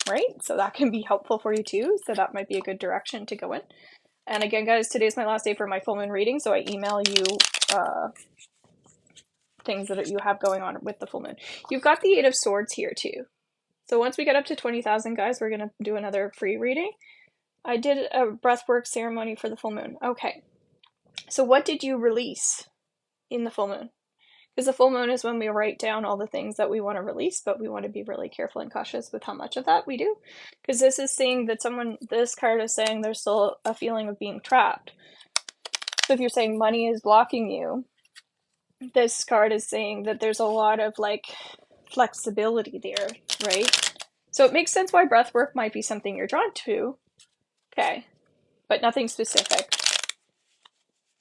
right? So that can be helpful for you too. So that might be a good direction to go in. And again, guys, today's my last day for my full moon reading. So I email you things that you have going on with the full moon. You've got the Eight of Swords here too. So once we get up to 20,000, guys, we're going to do another free reading. I did a breathwork ceremony for the full moon. Okay. So what did you release in the full moon? Because the full moon is when we write down all the things that we want to release, but we want to be really careful and cautious with how much of that we do. Because this is saying that this card is saying there's still a feeling of being trapped. So if you're saying money is blocking you, this card is saying that there's a lot of like flexibility there, right? So it makes sense why breath work might be something you're drawn to. Okay, but nothing specific.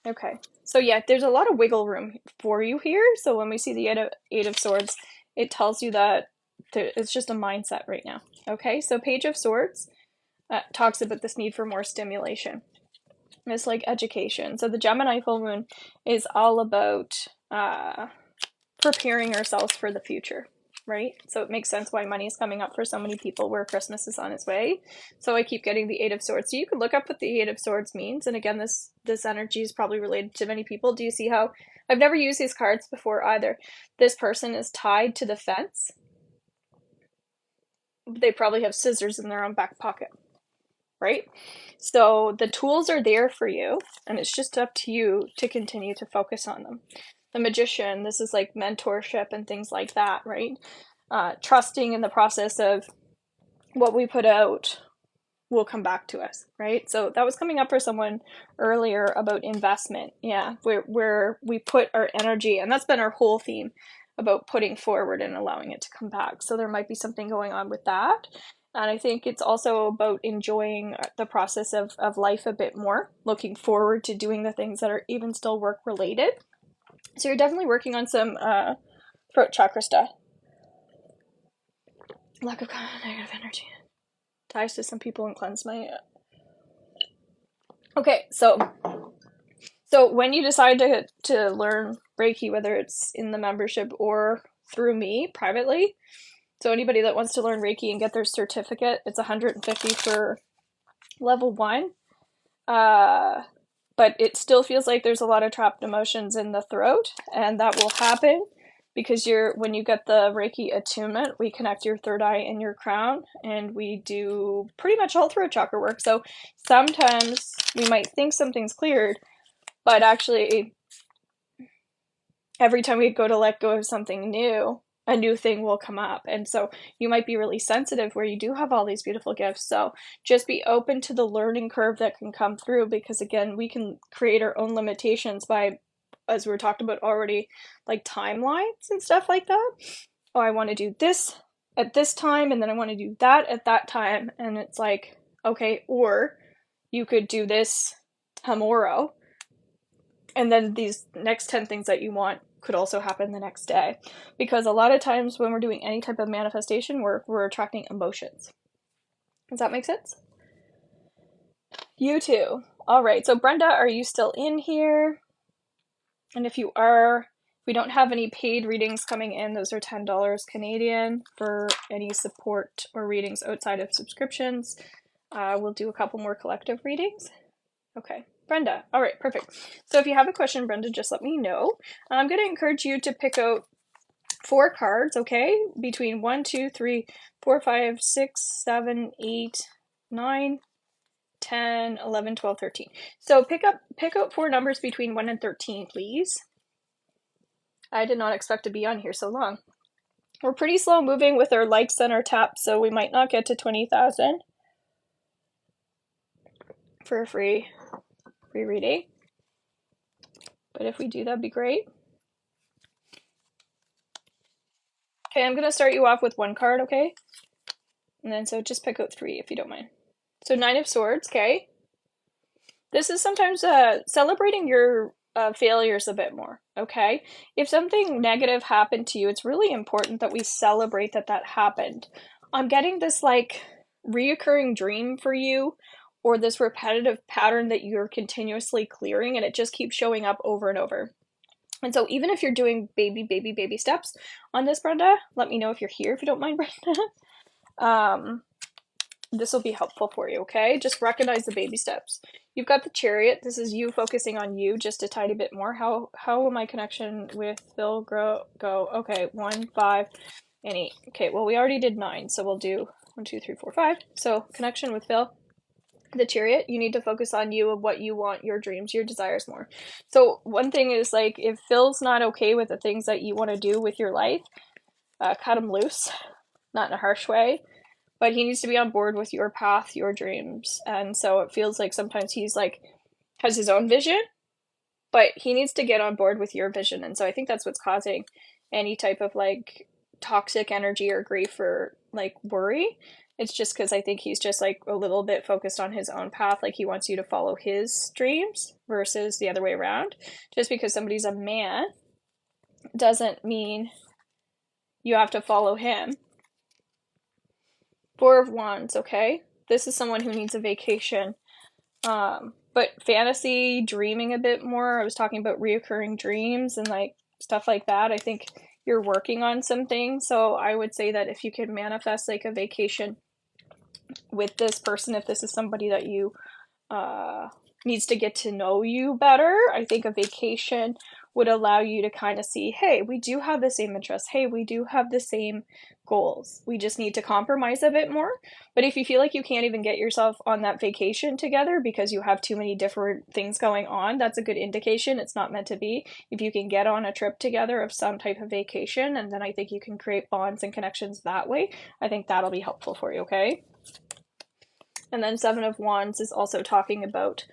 Okay, so yeah, there's a lot of wiggle room for you here. So when we see the Eight of Swords, it tells you that it's just a mindset right now. Okay, so Page of Swords talks about this need for more stimulation. It's like education. So the Gemini full moon is all about preparing ourselves for the future, right? So it makes sense why money is coming up for so many people where Christmas is on its way. So I keep getting the Eight of Swords. So you can look up what the Eight of Swords means. And again, this energy is probably related to many people. Do you see how I've never used these cards before either? This person is tied to the fence. They probably have scissors in their own back pocket, right? So the tools are there for you, and it's just up to you to continue to focus on them. The Magician, this is like mentorship and things like that, right? Trusting in the process of what we put out will come back to us, right? So that was coming up for someone earlier about investment. Yeah, where we put our energy, and that's been our whole theme about putting forward and allowing it to come back. So there might be something going on with that. And I think it's also about enjoying the process of life a bit more, looking forward to doing the things that are even still work related. So you're definitely working on some throat chakra stuff. Lack of negative energy ties to some people and cleanse my. Okay, so when you decide to learn Reiki, whether it's in the membership or through me privately, so anybody that wants to learn Reiki and get their certificate, it's $150 for level 1. But it still feels like there's a lot of trapped emotions in the throat, and that will happen because when you get the Reiki attunement, we connect your third eye and your crown, and we do pretty much all throat chakra work. So sometimes we might think something's cleared, but actually every time we go to let go of something new, a new thing will come up. And so you might be really sensitive where you do have all these beautiful gifts. So just be open to the learning curve that can come through, because again, we can create our own limitations by, as we were talked about already, like timelines and stuff like that. Oh, I want to do this at this time, and then I want to do that at that time. And it's like, okay, or you could do this tomorrow, and then these next 10 things that you want could also happen the next day. Because a lot of times when we're doing any type of manifestation work, we're attracting emotions. Does that make sense? You too. All right, so Brenda, are you still in here? And if you are, we don't have any paid readings coming in. Those are $10 Canadian for any support or readings outside of subscriptions. We'll do a couple more collective readings. Okay, Brenda. All right, perfect. So if you have a question, Brenda, just let me know. I'm going to encourage you to pick out 4 cards, okay? Between 1, 2, 3, 4, 5, 6, 7, 8, 9, 10, 11, 12, 13. So pick out 4 numbers between 1 and 13, please. I did not expect to be on here so long. We're pretty slow moving with our likes and our taps, so we might not get to 20,000 for a free reading. But if we do, that'd be great. Okay, I'm gonna start you off with 1 card, okay? And then so just pick out 3 if you don't mind. So 9 of Swords, okay? This is sometimes celebrating your failures a bit more, okay? If something negative happened to you, it's really important that we celebrate that that happened. I'm getting this like reoccurring dream for you, or this repetitive pattern that you're continuously clearing, and it just keeps showing up over and over. And so even if you're doing baby steps on this, Brenda, let me know if you're here, if you don't mind, Brenda. This will be helpful for you, okay? Just recognize the baby steps. You've got the Chariot. This is you focusing on you just a tiny bit more. How will my connection with Phil go? Okay, 1, 5, and 8. Okay, well, we already did 9, so we'll do 1, 2, 3, 4, 5. So connection with Phil. The Chariot, you need to focus on you and what you want, your dreams, your desires more. So one thing is, like, if Phil's not okay with the things that you want to do with your life, cut him loose. Not in a harsh way, but he needs to be on board with your path, your dreams. And so it feels like sometimes he's like has his own vision, but he needs to get on board with your vision. And so I think that's what's causing any type of like toxic energy or grief or like worry. It's just because I think he's just like a little bit focused on his own path. Like he wants you to follow his dreams versus the other way around. Just because somebody's a man doesn't mean you have to follow him. 4 of Wands, okay? This is someone who needs a vacation. But fantasy, dreaming a bit more. I was talking about reoccurring dreams and like stuff like that. I think you're working on some things. So I would say that if you could manifest like a vacation with this person, if this is somebody that you needs to get to know you better, I think a vacation would allow you to kind of see, hey, we do have the same interests. Hey, we do have the same goals. We just need to compromise a bit more. But if you feel like you can't even get yourself on that vacation together because you have too many different things going on, that's a good indication it's not meant to be. If you can get on a trip together of some type of vacation, and then I think you can create bonds and connections that way, I think that'll be helpful for you, okay? And then 7 of Wands is also talking about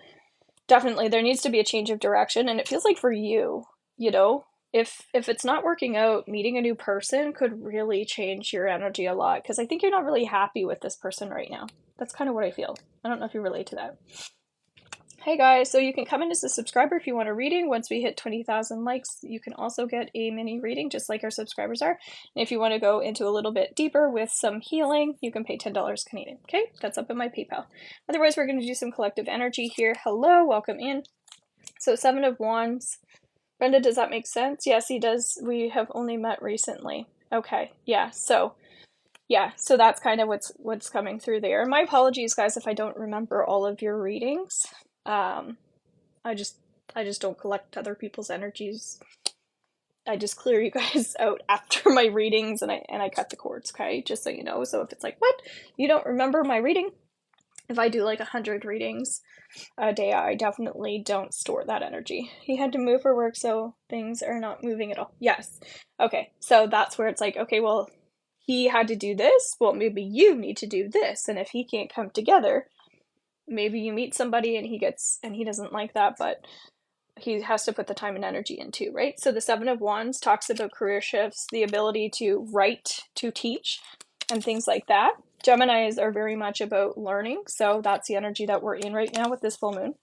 definitely there needs to be a change of direction. And it feels like for you, you know, if it's not working out, meeting a new person could really change your energy a lot, because I think you're not really happy with this person right now. That's kind of what I feel. I don't know if you relate to that. Hey guys, so you can come in as a subscriber if you want a reading. Once we hit 20,000 likes, you can also get a mini reading just like our subscribers are. And if you want to go into a little bit deeper with some healing, you can pay $10 Canadian. Okay, that's up in my PayPal. Otherwise, we're going to do some collective energy here. Hello, welcome in. So 7 of Wands. Brenda, does that make sense? Yes, he does. We have only met recently. Okay, yeah, so that's kind of what's coming through there. My apologies, guys, if I don't remember all of your readings. I just don't collect other people's energies. I just clear you guys out after my readings, and I cut the cords, okay? Just so you know. So if it's like, what? You don't remember my reading? If I do like 100 readings a day, I definitely don't store that energy. He had to move for work, so things are not moving at all. Yes. Okay, so that's where it's like, okay, well, he had to do this. Well, maybe you need to do this. And if he can't come together, maybe you meet somebody and he doesn't like that, but he has to put the time and energy in too, right? So the Seven of Wands talks about career shifts, the ability to write, to teach, and things like that. Geminis are very much about learning, so that's the energy that we're in right now with this full moon,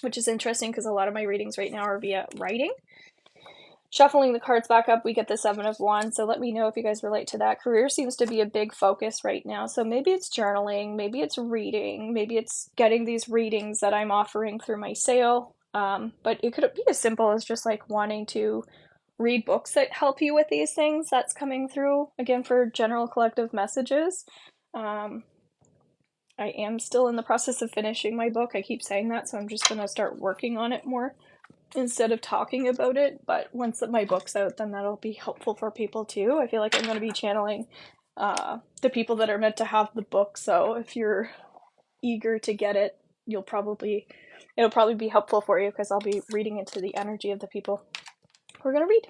which is interesting because a lot of my readings right now are via writing. Shuffling the cards back up, we get the Seven of Wands, so let me know if you guys relate to that. Career seems to be a big focus right now, so maybe it's journaling, maybe it's reading, maybe it's getting these readings that I'm offering through my sale, but it could be as simple as just like wanting to read books that help you with these things. That's coming through, again, for general collective messages. I am still in the process of finishing my book. I keep saying that, so I'm just going to start working on it more instead of talking about it. But once my book's out, then that'll be helpful for people too. I feel like I'm going to be channeling the people that are meant to have the book. So if you're eager to get it, it'll probably be helpful for you because I'll be reading into the energy of the people we're going to read.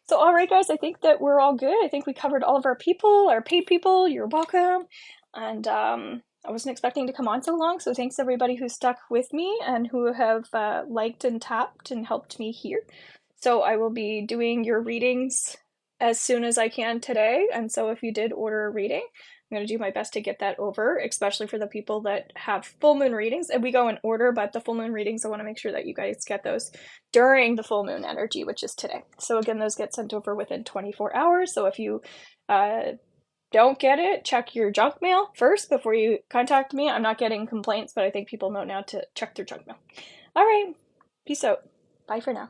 So, all right, guys, I think that we're all good. I think we covered all of our people, our paid people. You're welcome. And I wasn't expecting to come on so long, so thanks everybody who stuck with me and who have liked and tapped and helped me here. So I will be doing your readings as soon as I can today, and so if you did order a reading, I'm going to do my best to get that over, especially for the people that have full moon readings. And we go in order, but the full moon readings, I want to make sure that you guys get those during the full moon energy, which is today. So again, those get sent over within 24 hours. So if you don't get it, check your junk mail first before you contact me. I'm not getting complaints, but I think people know now to check their junk mail. All right. Peace out. Bye for now.